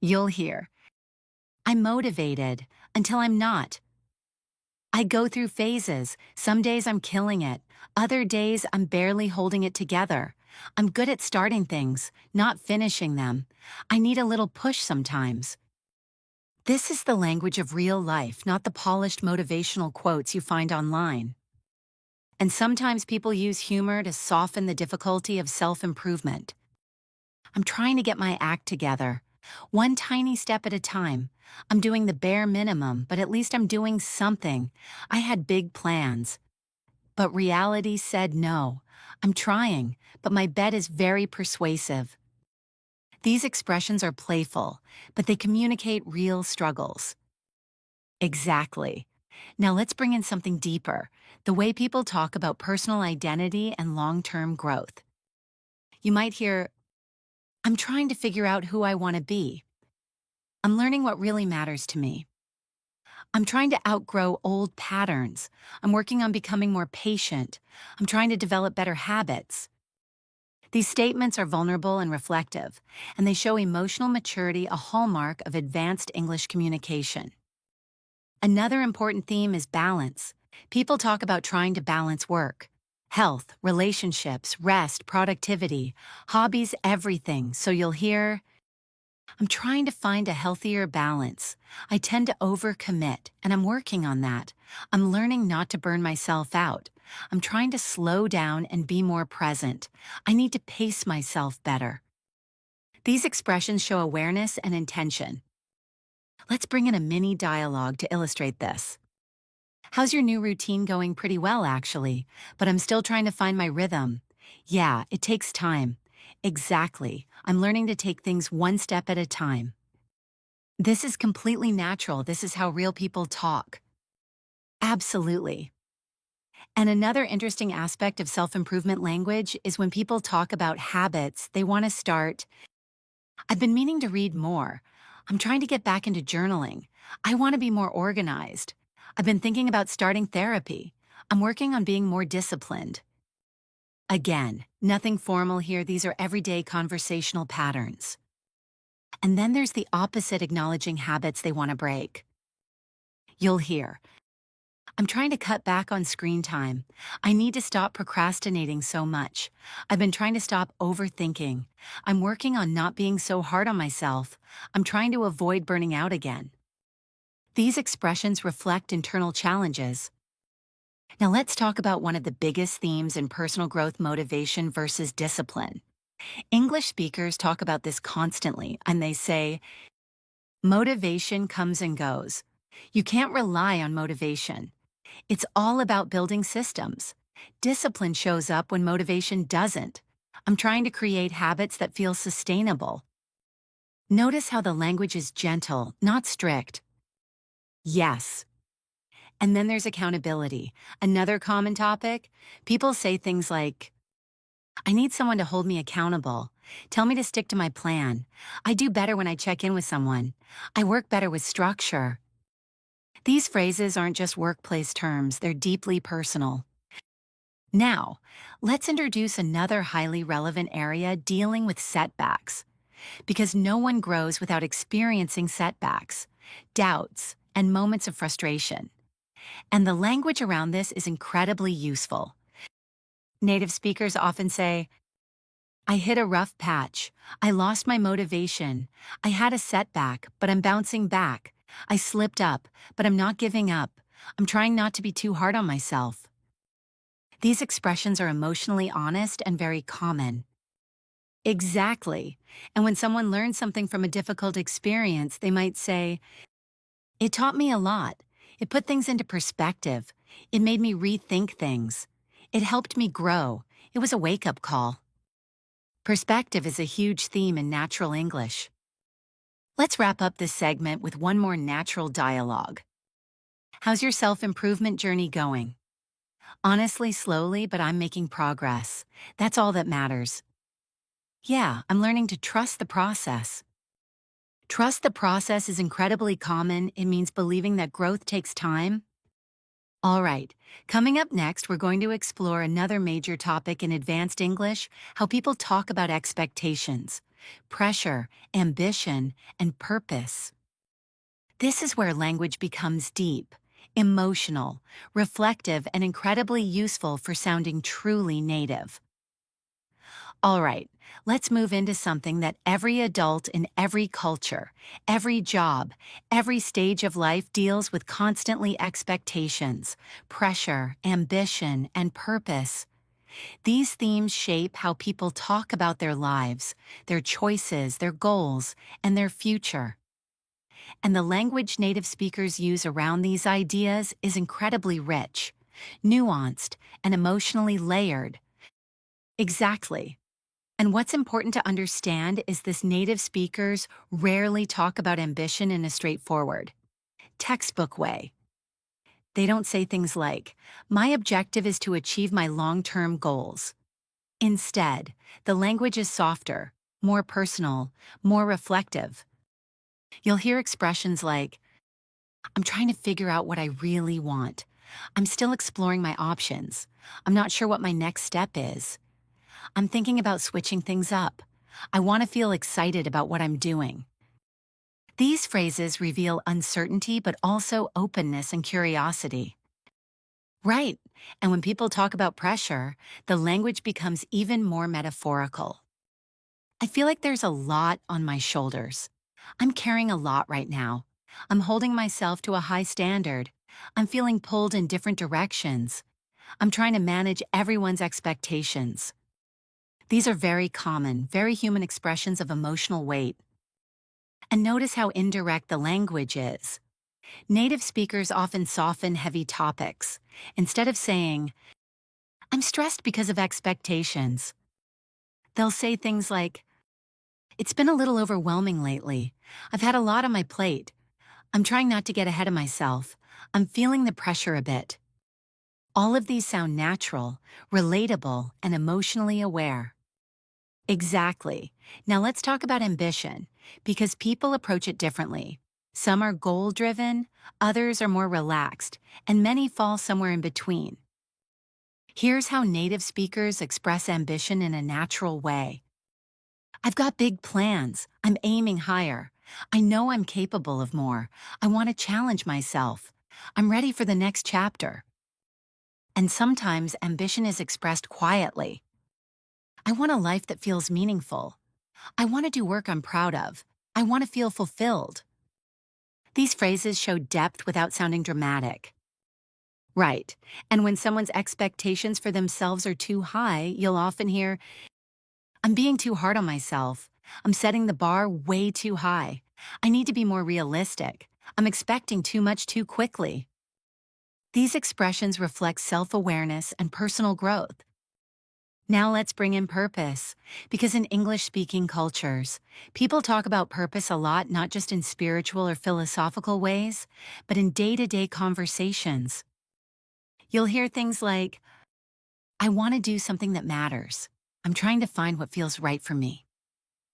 You'll hear, "I'm motivated until I'm not. I go through phases. Some days I'm killing it. Other days I'm barely holding it together. I'm good at starting things, not finishing them. I need a little push sometimes." This is the language of real life, not the polished motivational quotes you find online. And sometimes people use humor to soften the difficulty of self-improvement. "I'm trying to get my act together. One tiny step at a time. I'm doing the bare minimum, but at least I'm doing something. I had big plans, but reality said no. I'm trying, but my bet is very persuasive." These expressions are playful, but they communicate real struggles. Exactly. Now let's bring in something deeper: the way people talk about personal identity and long-term growth. You might hear, "I'm trying to figure out who I want to be. I'm learning what really matters to me. I'm trying to outgrow old patterns. I'm working on becoming more patient. I'm trying to develop better habits. These statements are vulnerable and reflective, and they show emotional maturity, a hallmark of advanced English communication. Another important theme is balance. People talk about trying to balance work, health, relationships, rest, productivity, hobbies, everything. So you'll hear, I'm trying to find a healthier balance. I tend to overcommit, and I'm working on that. I'm learning not to burn myself out. I'm trying to slow down and be more present. I need to pace myself better. These expressions show awareness and intention. Let's bring in a mini dialogue to illustrate this. How's your new routine going? Pretty well, actually, but I'm still trying to find my rhythm. Yeah, it takes time. Exactly. I'm learning to take things one step at a time. This is completely natural. This is how real people talk. Absolutely. And another interesting aspect of self-improvement language is when people talk about habits, they want to start, I've been meaning to read more. I'm trying to get back into journaling. I want to be more organized. I've been thinking about starting therapy. I'm working on being more disciplined. Again, nothing formal here. These are everyday conversational patterns. And then there's the opposite, acknowledging habits they want to break. You'll hear, I'm trying to cut back on screen time. I need to stop procrastinating so much. I've been trying to stop overthinking. I'm working on not being so hard on myself. I'm trying to avoid burning out again. These expressions reflect internal challenges. Now let's talk about one of the biggest themes in personal growth: motivation versus discipline. English speakers talk about this constantly, and they say, motivation comes and goes. You can't rely on motivation. It's all about building systems. Discipline shows up when motivation doesn't. I'm trying to create habits that feel sustainable. Notice how the language is gentle, not strict. Yes. And then there's accountability. Another common topic. People say things like, I need someone to hold me accountable. Tell me to stick to my plan. I do better when I check in with someone. I work better with structure. These phrases aren't just workplace terms, they're deeply personal. Now, let's introduce another highly relevant area: dealing with setbacks. Because no one grows without experiencing setbacks, doubts, and moments of frustration. And the language around this is incredibly useful. Native speakers often say, I hit a rough patch. I lost my motivation. I had a setback, but I'm bouncing back. I slipped up, but I'm not giving up. I'm trying not to be too hard on myself. These expressions are emotionally honest and very common. Exactly. And when someone learns something from a difficult experience, they might say, it taught me a lot. It put things into perspective. It made me rethink things. It helped me grow. It was a wake-up call. Perspective is a huge theme in natural English. Let's wrap up this segment with one more natural dialogue. How's your self-improvement journey going? Honestly, slowly, but I'm making progress. That's all that matters. Yeah, I'm learning to trust the process. Trust the process is incredibly common. It means believing that growth takes time. All right, coming up next, we're going to explore another major topic in advanced English: how people talk about expectations, pressure, ambition, and purpose. This is where language becomes deep, emotional, reflective, and incredibly useful for sounding truly native. All right, let's move into something that every adult in every culture, every job, every stage of life deals with: constantly expectations, pressure, ambition, and purpose. These themes shape how people talk about their lives, their choices, their goals, and their future. And the language native speakers use around these ideas is incredibly rich, nuanced, and emotionally layered. Exactly. And what's important to understand is this: native speakers rarely talk about ambition in a straightforward, textbook way. They don't say things like, my objective is to achieve my long-term goals. Instead, the language is softer, more personal, more reflective. You'll hear expressions like, I'm trying to figure out what I really want. I'm still exploring my options. I'm not sure what my next step is. I'm thinking about switching things up. I want to feel excited about what I'm doing. These phrases reveal uncertainty but also openness and curiosity. Right. And when people talk about pressure, the language becomes even more metaphorical. I feel like there's a lot on my shoulders. I'm carrying a lot right now. I'm holding myself to a high standard. I'm feeling pulled in different directions. I'm trying to manage everyone's expectations. These are very common, very human expressions of emotional weight. And notice how indirect the language is. Native speakers often soften heavy topics. Instead of saying, I'm stressed because of expectations, they'll say things like, it's been a little overwhelming lately. I've had a lot on my plate. I'm trying not to get ahead of myself. I'm feeling the pressure a bit. All of these sound natural, relatable, and emotionally aware. Exactly. Now let's talk about ambition, because people approach it differently. Some are goal-driven, others are more relaxed, and many fall somewhere in between. Here's how native speakers express ambition in a natural way. I've got big plans. I'm aiming higher. I know I'm capable of more. I want to challenge myself. I'm ready for the next chapter. And sometimes ambition is expressed quietly. I want a life that feels meaningful. I want to do work I'm proud of. I want to feel fulfilled. These phrases show depth without sounding dramatic. Right. And when someone's expectations for themselves are too high, you'll often hear, I'm being too hard on myself. I'm setting the bar way too high. I need to be more realistic. I'm expecting too much too quickly. These expressions reflect self-awareness and personal growth. Now let's bring in purpose, because in English-speaking cultures, people talk about purpose a lot, not just in spiritual or philosophical ways, but in day-to-day conversations. You'll hear things like, I want to do something that matters. I'm trying to find what feels right for me.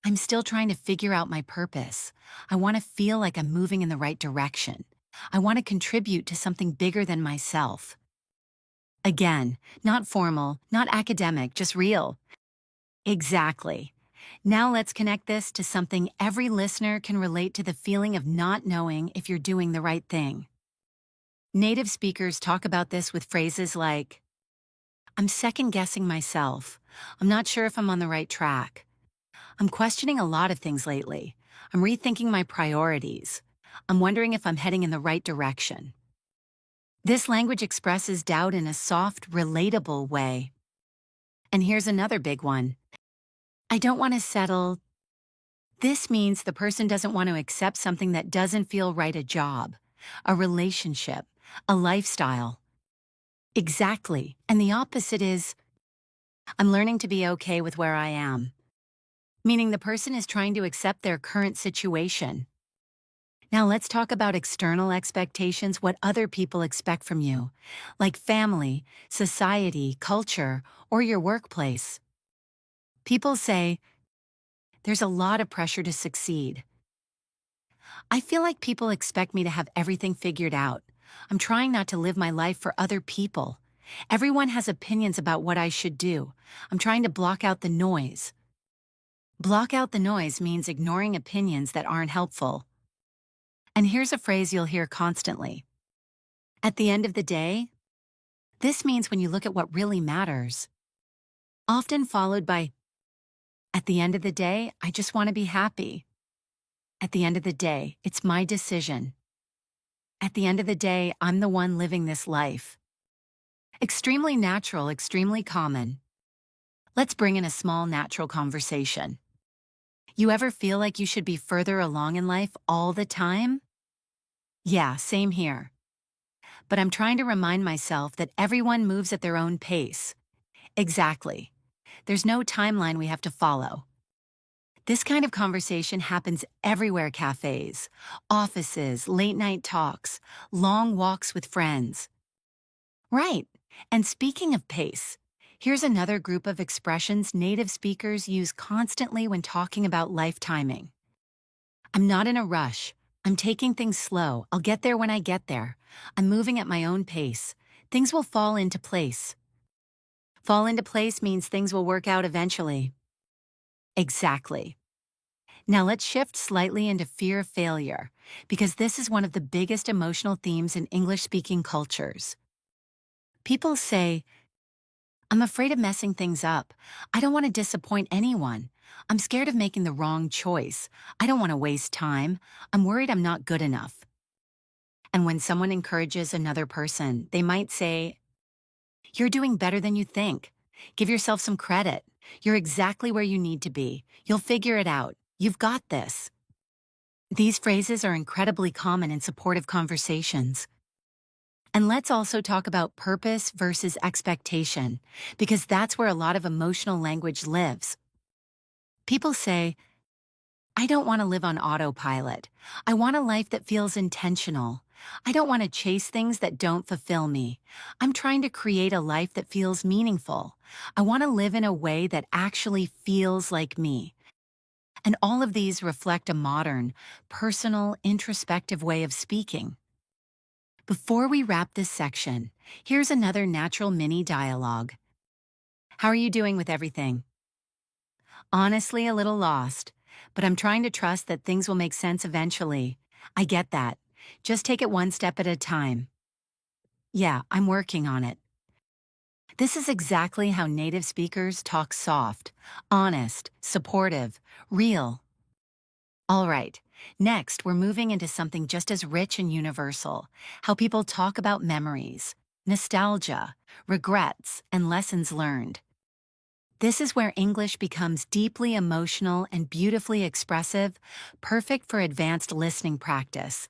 I'm still trying to figure out my purpose. I want to feel like I'm moving in the right direction. I want to contribute to something bigger than myself. Again, not formal, not academic, just real. Exactly. Now let's connect this to something every listener can relate to: the feeling of not knowing if you're doing the right thing. Native speakers talk about this with phrases like, I'm second-guessing myself. I'm not sure if I'm on the right track. I'm questioning a lot of things lately. I'm rethinking my priorities. I'm wondering if I'm heading in the right direction. This language expresses doubt in a soft, relatable way. And here's another big one. I don't want to settle. This means the person doesn't want to accept something that doesn't feel right: a job, a relationship, a lifestyle. Exactly. And the opposite is, I'm learning to be okay with where I am. Meaning the person is trying to accept their current situation. Now let's talk about external expectations, what other people expect from you, like family, society, culture, or your workplace. People say, there's a lot of pressure to succeed. I feel like people expect me to have everything figured out. I'm trying not to live my life for other people. Everyone has opinions about what I should do. I'm trying to block out the noise. Block out the noise means ignoring opinions that aren't helpful. And here's a phrase you'll hear constantly. At the end of the day, this means when you look at what really matters. Often followed by, at the end of the day, I just want to be happy. At the end of the day, it's my decision. At the end of the day, I'm the one living this life. Extremely natural, extremely common. Let's bring in a small natural conversation. You ever feel like you should be further along in life all the time? Yeah, same here. But I'm trying to remind myself that everyone moves at their own pace. Exactly. There's no timeline we have to follow. This kind of conversation happens everywhere: cafes, offices, late-night talks, long walks with friends. Right. And speaking of pace, here's another group of expressions native speakers use constantly when talking about life timing. I'm not in a rush. I'm taking things slow. I'll get there when I get there. I'm moving at my own pace. Things will fall into place. Fall into place means things will work out eventually. Exactly. Now let's shift slightly into fear of failure, because this is one of the biggest emotional themes in English-speaking cultures. People say, I'm afraid of messing things up. I don't want to disappoint anyone. I'm scared of making the wrong choice. I don't want to waste time. I'm worried I'm not good enough. And when someone encourages another person, they might say, you're doing better than you think. Give yourself some credit. You're exactly where you need to be. You'll figure it out. You've got this. These phrases are incredibly common in supportive conversations. And let's also talk about purpose versus expectation, because that's where a lot of emotional language lives. People say, I don't want to live on autopilot. I want a life that feels intentional. I don't want to chase things that don't fulfill me. I'm trying to create a life that feels meaningful. I want to live in a way that actually feels like me. And all of these reflect a modern, personal, introspective way of speaking. Before we wrap this section, here's another natural mini dialogue. How are you doing with everything? Honestly, a little lost, but I'm trying to trust that things will make sense eventually. I get that. Just take it one step at a time. Yeah, I'm working on it. This is exactly how native speakers talk: soft, honest, supportive, real. All right, next we're moving into something just as rich and universal: how people talk about memories, nostalgia, regrets, and lessons learned. This is where English becomes deeply emotional and beautifully expressive, perfect for advanced listening practice.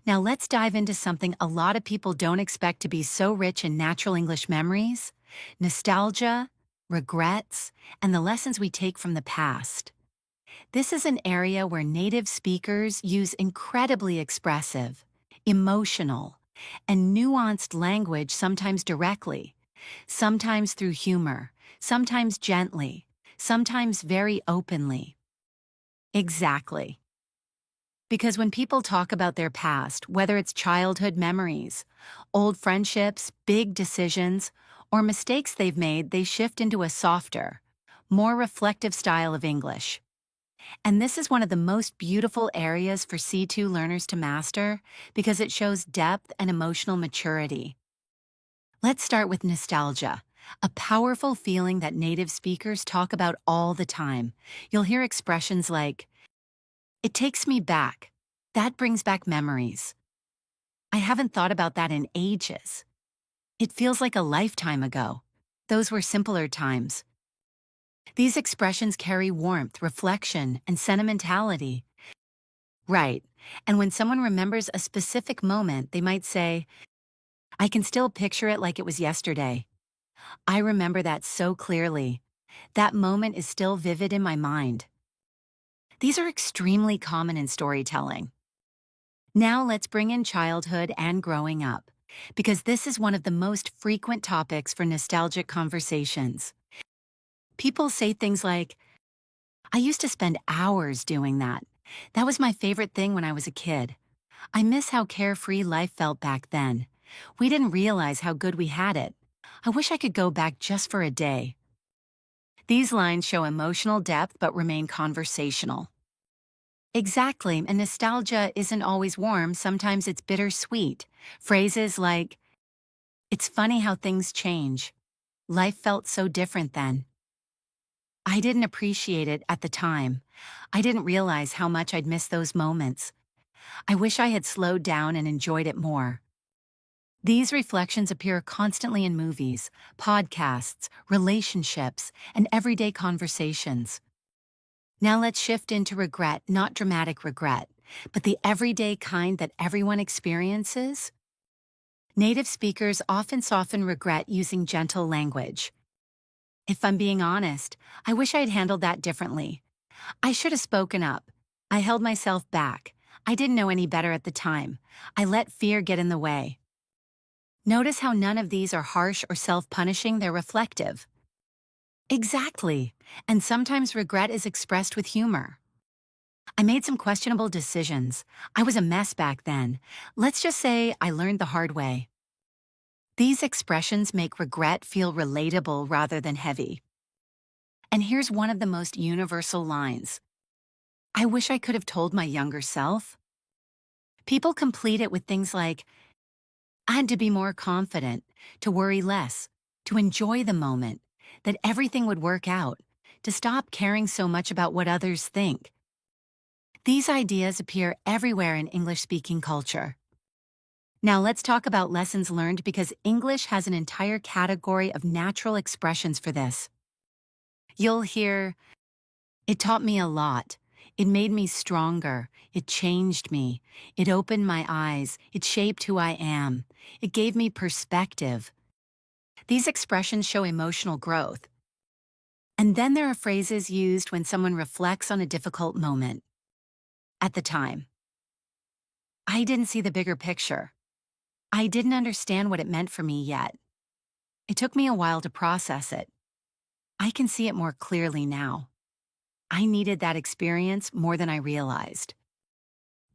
Now let's dive into something a lot of people don't expect to be so rich in natural English memories: nostalgia, regrets, and the lessons we take from the past. This is an area where native speakers use incredibly expressive, emotional, and nuanced language, sometimes directly, sometimes through humor, sometimes gently, sometimes very openly. Exactly. Because when people talk about their past, whether it's childhood memories, old friendships, big decisions, or mistakes they've made, they shift into a softer, more reflective style of English. And this is one of the most beautiful areas for C2 learners to master, because it shows depth and emotional maturity. Let's start with nostalgia, a powerful feeling that native speakers talk about all the time. You'll hear expressions like, it takes me back. That brings back memories. I haven't thought about that in ages. It feels like a lifetime ago. Those were simpler times. These expressions carry warmth, reflection, and sentimentality. Right. And when someone remembers a specific moment, they might say, I can still picture it like it was yesterday. I remember that so clearly. That moment is still vivid in my mind. These are extremely common in storytelling. Now let's bring in childhood and growing up, because this is one of the most frequent topics for nostalgic conversations. People say things like, I used to spend hours doing that. That was my favorite thing when I was a kid. I miss how carefree life felt back then. We didn't realize how good we had it. I wish I could go back just for a day. These lines show emotional depth but remain conversational. Exactly, and nostalgia isn't always warm, sometimes it's bittersweet. Phrases like, it's funny how things change. Life felt so different then. I didn't appreciate it at the time. I didn't realize how much I'd miss those moments. I wish I had slowed down and enjoyed it more. These reflections appear constantly in movies, podcasts, relationships, and everyday conversations. Now let's shift into regret, not dramatic regret, but the everyday kind that everyone experiences. Native speakers often soften regret using gentle language. If I'm being honest, I wish I'd handled that differently. I should have spoken up. I held myself back. I didn't know any better at the time. I let fear get in the way. Notice how none of these are harsh or self-punishing, they're reflective. Exactly. And sometimes regret is expressed with humor. I made some questionable decisions. I was a mess back then. Let's just say I learned the hard way. These expressions make regret feel relatable rather than heavy. And here's one of the most universal lines. I wish I could have told my younger self. People complete it with things like, I had to be more confident, to worry less, to enjoy the moment, that everything would work out, to stop caring so much about what others think. These ideas appear everywhere in English-speaking culture. Now let's talk about lessons learned because English has an entire category of natural expressions for this. You'll hear, it taught me a lot. It made me stronger. It changed me. It opened my eyes. It shaped who I am. It gave me perspective. These expressions show emotional growth. And then there are phrases used when someone reflects on a difficult moment. At the time, I didn't see the bigger picture. I didn't understand what it meant for me yet. It took me a while to process it. I can see it more clearly now. I needed that experience more than I realized.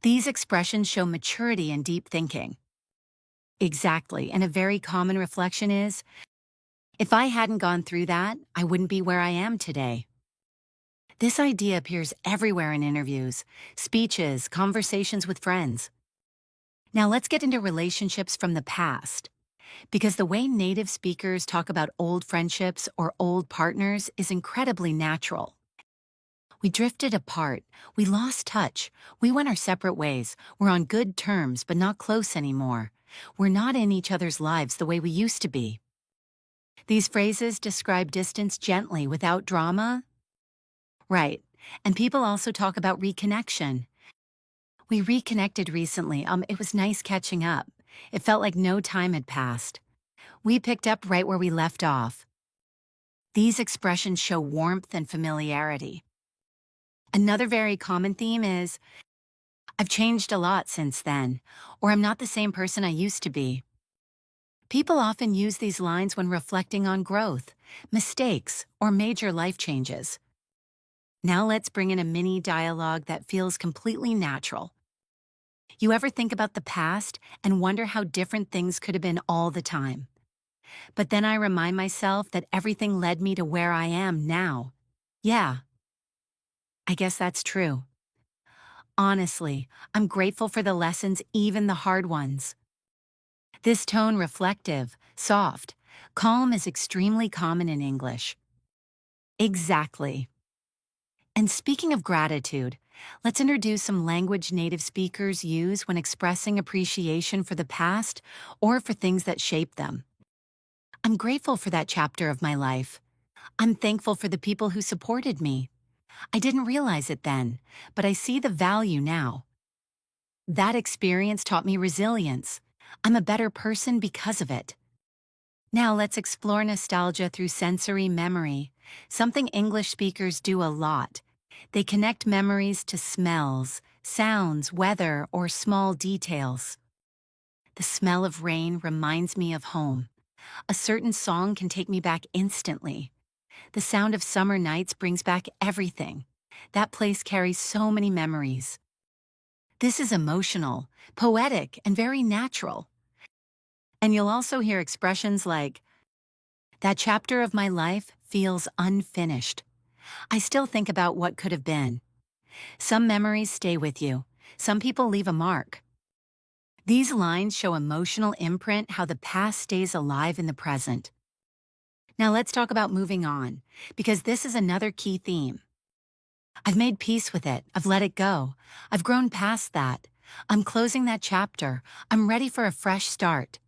These expressions show maturity and deep thinking. Exactly, and a very common reflection is, if I hadn't gone through that, I wouldn't be where I am today. This idea appears everywhere in interviews, speeches, conversations with friends. Now let's get into relationships from the past, because the way native speakers talk about old friendships or old partners is incredibly natural. We drifted apart. We lost touch. We went our separate ways. We're on good terms, but not close anymore. We're not in each other's lives the way we used to be. These phrases describe distance gently without drama. Right. And people also talk about reconnection. We reconnected recently. It was nice catching up. It felt like no time had passed. We picked up right where we left off. These expressions show warmth and familiarity. Another very common theme is, I've changed a lot since then, or I'm not the same person I used to be. People often use these lines when reflecting on growth, mistakes, or major life changes. Now let's bring in a mini dialogue that feels completely natural. You ever think about the past and wonder how different things could have been all the time? But then I remind myself that everything led me to where I am now. Yeah, I guess that's true. Honestly, I'm grateful for the lessons, even the hard ones. This tone, reflective, soft, calm, is extremely common in English. Exactly. And speaking of gratitude, let's introduce some language native speakers use when expressing appreciation for the past or for things that shaped them. I'm grateful for that chapter of my life. I'm thankful for the people who supported me. I didn't realize it then, but I see the value now. That experience taught me resilience. I'm a better person because of it. Now let's explore nostalgia through sensory memory, something English speakers do a lot. They connect memories to smells, sounds, weather, or small details. The smell of rain reminds me of home. A certain song can take me back instantly. The sound of summer nights brings back everything. That place carries so many memories. This is emotional, poetic, and very natural. And you'll also hear expressions like, that chapter of my life feels unfinished. I still think about what could have been. Some memories stay with you. Some people leave a mark. These lines show emotional imprint, how the past stays alive in the present. Now let's talk about moving on, because this is another key theme. I've made peace with it. I've let it go. I've grown past that. I'm closing that chapter. I'm ready for a fresh start.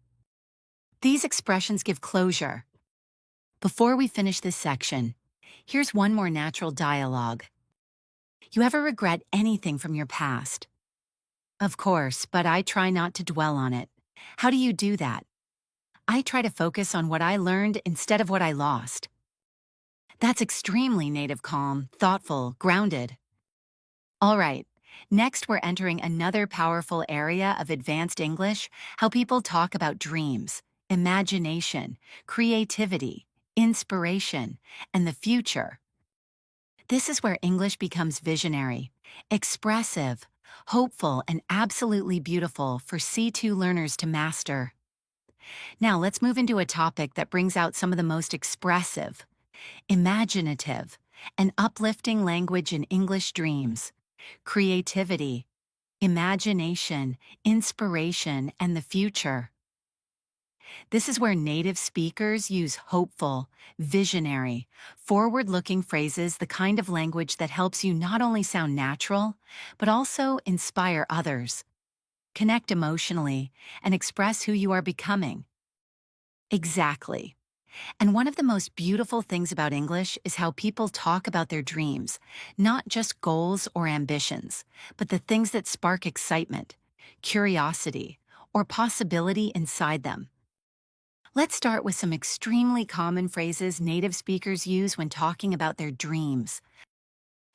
These expressions give closure. Before we finish this section, here's one more natural dialogue. You ever regret anything from your past? Of course, but I try not to dwell on it. How do you do that? I try to focus on what I learned instead of what I lost. That's extremely native calm, thoughtful, grounded. All right, next we're entering another powerful area of advanced English, how people talk about dreams, imagination, creativity, inspiration, and the future. This is where English becomes visionary. expressive, hopeful, and absolutely beautiful for C2 learners to master. Now let's move into a topic that brings out some of the most expressive, imaginative, and uplifting language in English dreams, creativity, imagination, inspiration, and the future. This is where native speakers use hopeful, visionary, forward looking phrases, the kind of language that helps you not only sound natural, but also inspire others, connect emotionally, and express who you are becoming. Exactly. And one of the most beautiful things about English is how people talk about their dreams, not just goals or ambitions, but the things that spark excitement, curiosity, or possibility inside them. Let's start with some extremely common phrases native speakers use when talking about their dreams.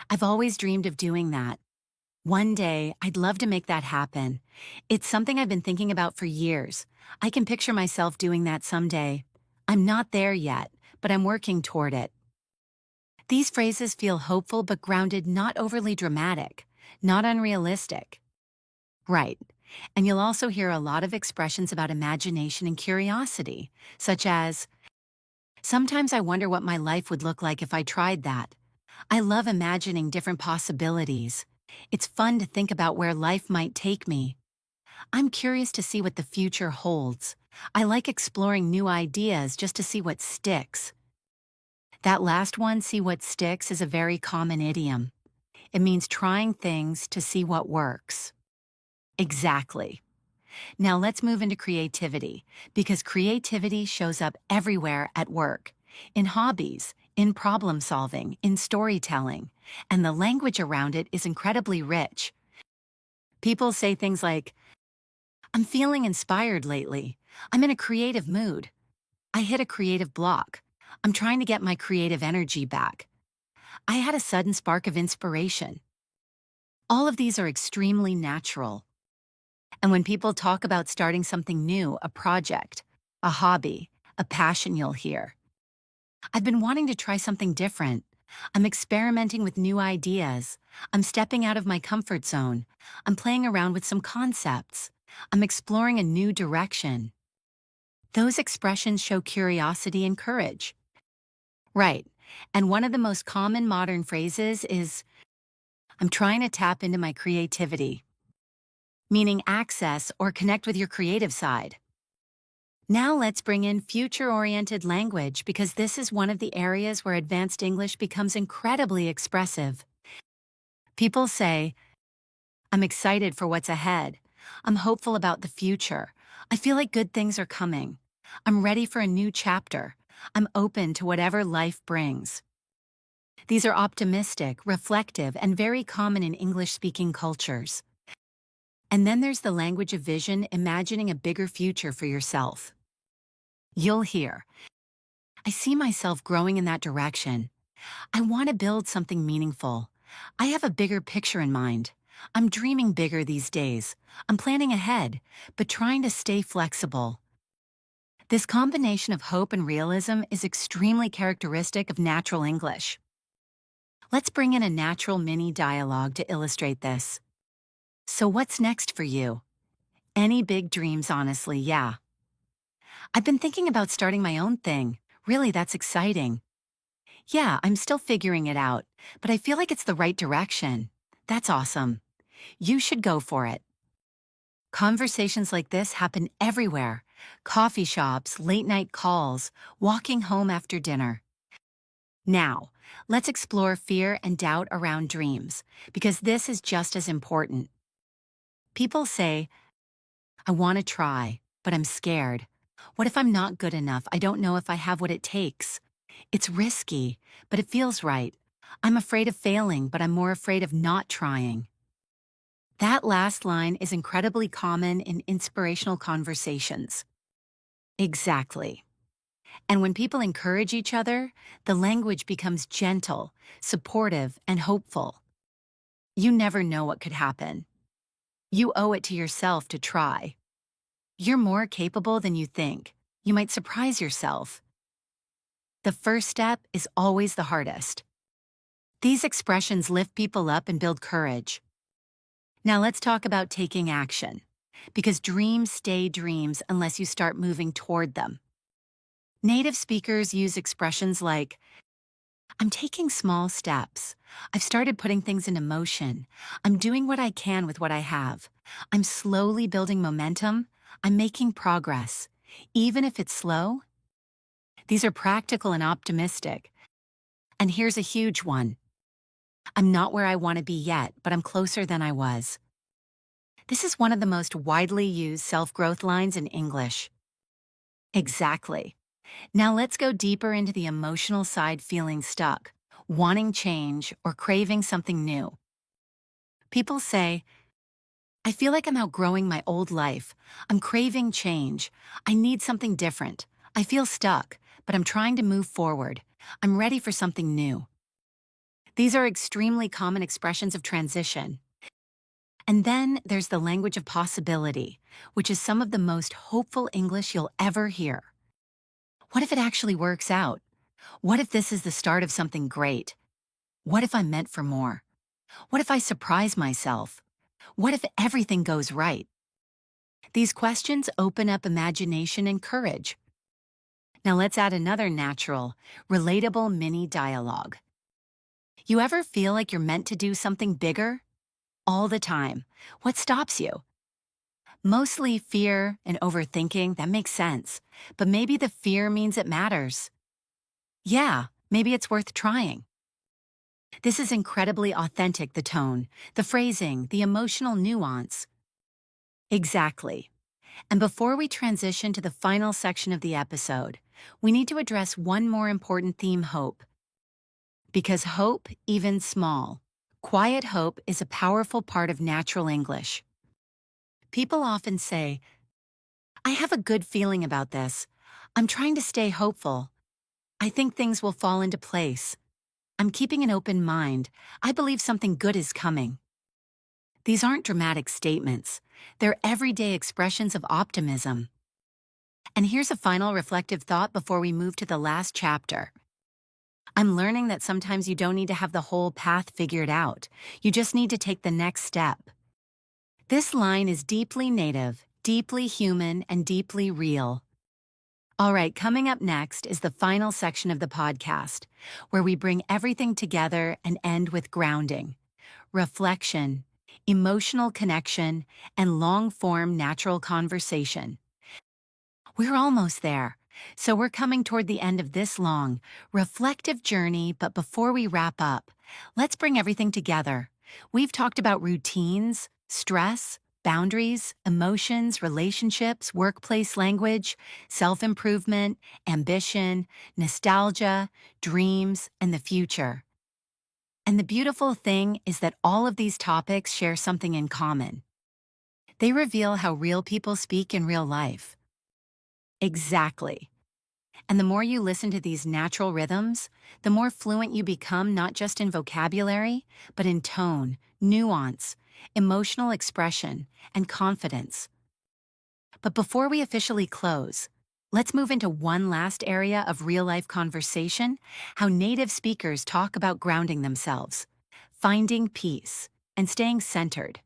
I've always dreamed of doing that. One day, I'd love to make that happen. It's something I've been thinking about for years. I can picture myself doing that someday. I'm not there yet, but I'm working toward it. These phrases feel hopeful but grounded, not overly dramatic, not unrealistic. Right. And you'll also hear a lot of expressions about imagination and curiosity, such as, sometimes I wonder what my life would look like if I tried that. I love imagining different possibilities. It's fun to think about where life might take me. I'm curious to see what the future holds. I like exploring new ideas just to see what sticks. That last one, see what sticks, is a very common idiom. It means trying things to see what works. Exactly. Now let's move into creativity, because creativity shows up everywhere at work, in hobbies, in problem solving, in storytelling, and the language around it is incredibly rich. People say things like, I'm feeling inspired lately. I'm in a creative mood. I hit a creative block. I'm trying to get my creative energy back. I had a sudden spark of inspiration. All of these are extremely natural. And when people talk about starting something new, a project, a hobby, a passion, you'll hear, I've been wanting to try something different. I'm experimenting with new ideas. I'm stepping out of my comfort zone. I'm playing around with some concepts. I'm exploring a new direction. Those expressions show curiosity and courage. Right. And one of the most common modern phrases is, I'm trying to tap into my creativity, meaning access or connect with your creative side. Now let's bring in future-oriented language, because this is one of the areas where advanced English becomes incredibly expressive. People say, I'm excited for what's ahead. I'm hopeful about the future. I feel like good things are coming. I'm ready for a new chapter. I'm open to whatever life brings. These are optimistic, reflective, and very common in English-speaking cultures. And then there's the language of vision, imagining a bigger future for yourself. You'll hear, I see myself growing in that direction. I want to build something meaningful. I have a bigger picture in mind. I'm dreaming bigger these days. I'm planning ahead, but trying to stay flexible. This combination of hope and realism is extremely characteristic of natural English. Let's bring in a natural mini dialogue to illustrate this. So what's next for you? Any big dreams, honestly, yeah. I've been thinking about starting my own thing. Really, that's exciting. Yeah, I'm still figuring it out, but I feel like it's the right direction. That's awesome. You should go for it. Conversations like this happen everywhere. Coffee shops, late night calls, walking home after dinner. Now, let's explore fear and doubt around dreams, because this is just as important. People say, I want to try, but I'm scared. What if I'm not good enough? I don't know if I have what it takes. It's risky, but it feels right. I'm afraid of failing, but I'm more afraid of not trying. That last line is incredibly common in inspirational conversations. Exactly. And when people encourage each other, the language becomes gentle, supportive, and hopeful. You never know what could happen. You owe it to yourself to try. You're more capable than you think. You might surprise yourself. The first step is always the hardest. These expressions lift people up and build courage. Now let's talk about taking action, because dreams stay dreams unless you start moving toward them. Native speakers use expressions like, I'm taking small steps. I've started putting things into motion. I'm doing what I can with what I have. I'm slowly building momentum. I'm making progress. Even if it's slow, these are practical and optimistic. And here's a huge one. I'm not where I want to be yet, but I'm closer than I was. This is one of the most widely used self-growth lines in English. Exactly. Now let's go deeper into the emotional side, feeling stuck, wanting change, or craving something new. People say, I feel like I'm outgrowing my old life. I'm craving change. I need something different. I feel stuck, but I'm trying to move forward. I'm ready for something new. These are extremely common expressions of transition. And then there's the language of possibility, which is some of the most hopeful English you'll ever hear. What if it actually works out? What if this is the start of something great? What if I'm meant for more? What if I surprise myself? What if everything goes right? These questions open up imagination and courage. Now let's add another natural, relatable mini dialogue. You ever feel like you're meant to do something bigger? All the time. What stops you? Mostly fear and overthinking, that makes sense. But maybe the fear means it matters. Yeah, maybe it's worth trying. This is incredibly authentic, the tone, the phrasing, the emotional nuance. Exactly. And before we transition to the final section of the episode, we need to address one more important theme: hope. Because hope, even small, quiet hope, is a powerful part of natural English. People often say, I have a good feeling about this. I'm trying to stay hopeful. I think things will fall into place. I'm keeping an open mind. I believe something good is coming. These aren't dramatic statements. They're everyday expressions of optimism. And here's a final reflective thought before we move to the last chapter. I'm learning that sometimes you don't need to have the whole path figured out. You just need to take the next step. This line is deeply native, deeply human, and deeply real. All right, coming up next is the final section of the podcast, where we bring everything together and end with grounding, reflection, emotional connection, and long-form natural conversation. We're almost there, so we're coming toward the end of this long, reflective journey, but before we wrap up, let's bring everything together. We've talked about routines, stress, boundaries, emotions, relationships, workplace language, self-improvement, ambition, nostalgia, dreams, and the future. And the beautiful thing is that all of these topics share something in common. They reveal how real people speak in real life. Exactly. And the more you listen to these natural rhythms, the more fluent you become, not just in vocabulary, but in tone, nuance, emotional expression, and confidence. But before we officially close, let's move into one last area of real-life conversation: how native speakers talk about grounding themselves, finding peace, and staying centered.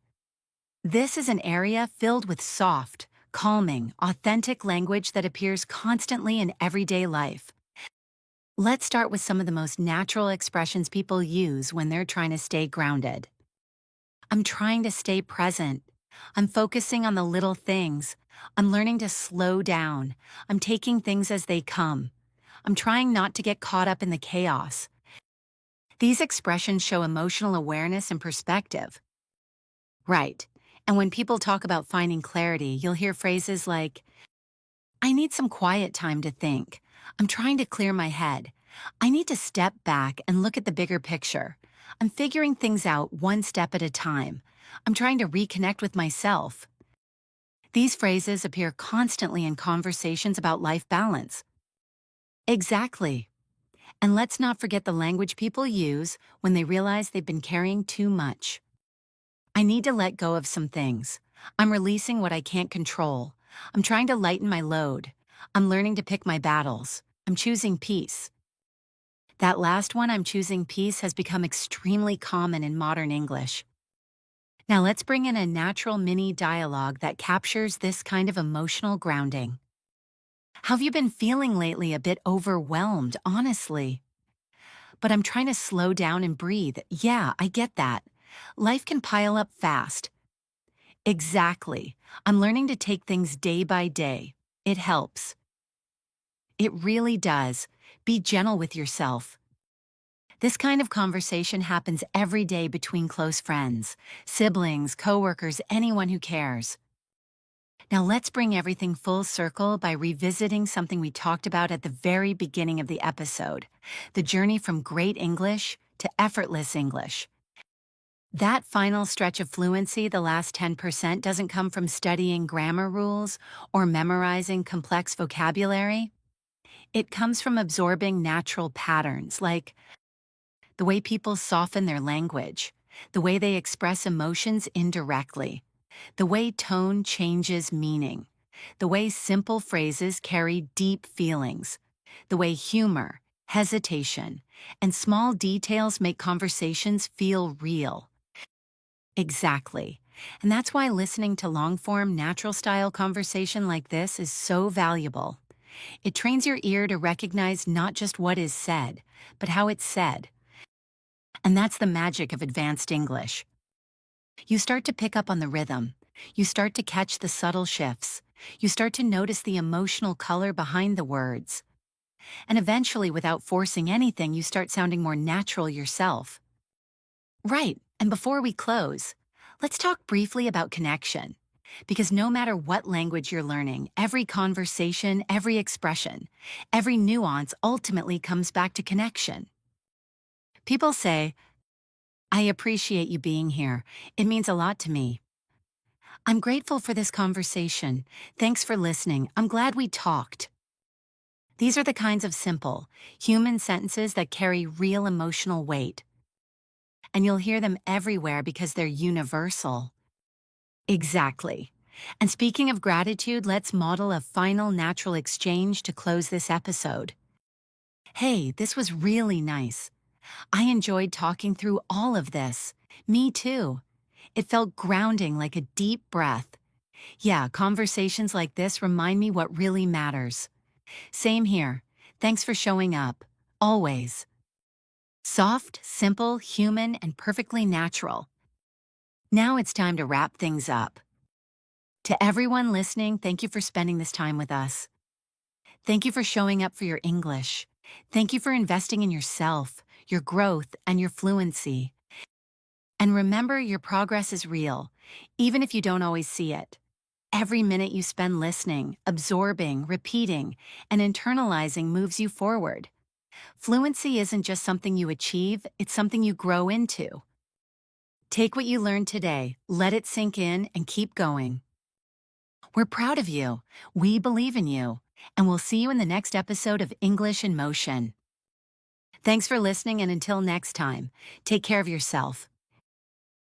This is an area filled with soft, calming, authentic language that appears constantly in everyday life. Let's start with some of the most natural expressions people use when they're trying to stay grounded. I'm trying to stay present. I'm focusing on the little things. I'm learning to slow down. I'm taking things as they come. I'm trying not to get caught up in the chaos. These expressions show emotional awareness and perspective. Right. And when people talk about finding clarity, you'll hear phrases like, I need some quiet time to think. I'm trying to clear my head. I need to step back and look at the bigger picture. I'm figuring things out one step at a time. I'm trying to reconnect with myself. These phrases appear constantly in conversations about life balance. Exactly. And let's not forget the language people use when they realize they've been carrying too much. I need to let go of some things. I'm releasing what I can't control. I'm trying to lighten my load. I'm learning to pick my battles. I'm choosing peace. That last one, I'm choosing peace, has become extremely common in modern English. Now let's bring in a natural mini dialogue that captures this kind of emotional grounding. How have you been feeling lately? A bit overwhelmed, honestly. But I'm trying to slow down and breathe. Yeah, I get that. Life can pile up fast. Exactly. I'm learning to take things day by day. It helps. It really does. Be gentle with yourself. This kind of conversation happens every day between close friends, siblings, coworkers, anyone who cares. Now let's bring everything full circle by revisiting something we talked about at the very beginning of the episode: the journey from great English to effortless English. That final stretch of fluency, the last 10%, doesn't come from studying grammar rules or memorizing complex vocabulary. It comes from absorbing natural patterns, like the way people soften their language, the way they express emotions indirectly, the way tone changes meaning, the way simple phrases carry deep feelings, the way humor, hesitation, and small details make conversations feel real. Exactly. And that's why listening to long-form, natural-style conversation like this is so valuable. It trains your ear to recognize not just what is said, but how it's said. And that's the magic of advanced English. You start to pick up on the rhythm. You start to catch the subtle shifts. You start to notice the emotional color behind the words. And eventually, without forcing anything, you start sounding more natural yourself. Right, and before we close, let's talk briefly about connection. Because no matter what language you're learning, every conversation, every expression, every nuance ultimately comes back to connection. People say, "I appreciate you being here. It means a lot to me. I'm grateful for this conversation. Thanks for listening. I'm glad we talked." These are the kinds of simple, human sentences that carry real emotional weight. And you'll hear them everywhere because they're universal. Exactly. And speaking of gratitude, let's model a final natural exchange to close this episode. "Hey, this was really nice. I enjoyed talking through all of this. Me too. It felt grounding, like a deep breath. Yeah, conversations like this remind me what really matters." Same here. Thanks for showing up. Always. Soft, simple, human, and perfectly natural. Now it's time to wrap things up. To everyone listening, thank you for spending this time with us. Thank you for showing up for your English. Thank you for investing in yourself, your growth, and your fluency. And remember, your progress is real, even if you don't always see it. Every minute you spend listening, absorbing, repeating, and internalizing moves you forward. Fluency isn't just something you achieve, it's something you grow into. Take what you learned today, let it sink in, and keep going. We're proud of you. We believe in you. And we'll see you in the next episode of English in Motion. Thanks for listening, and until next time, take care of yourself.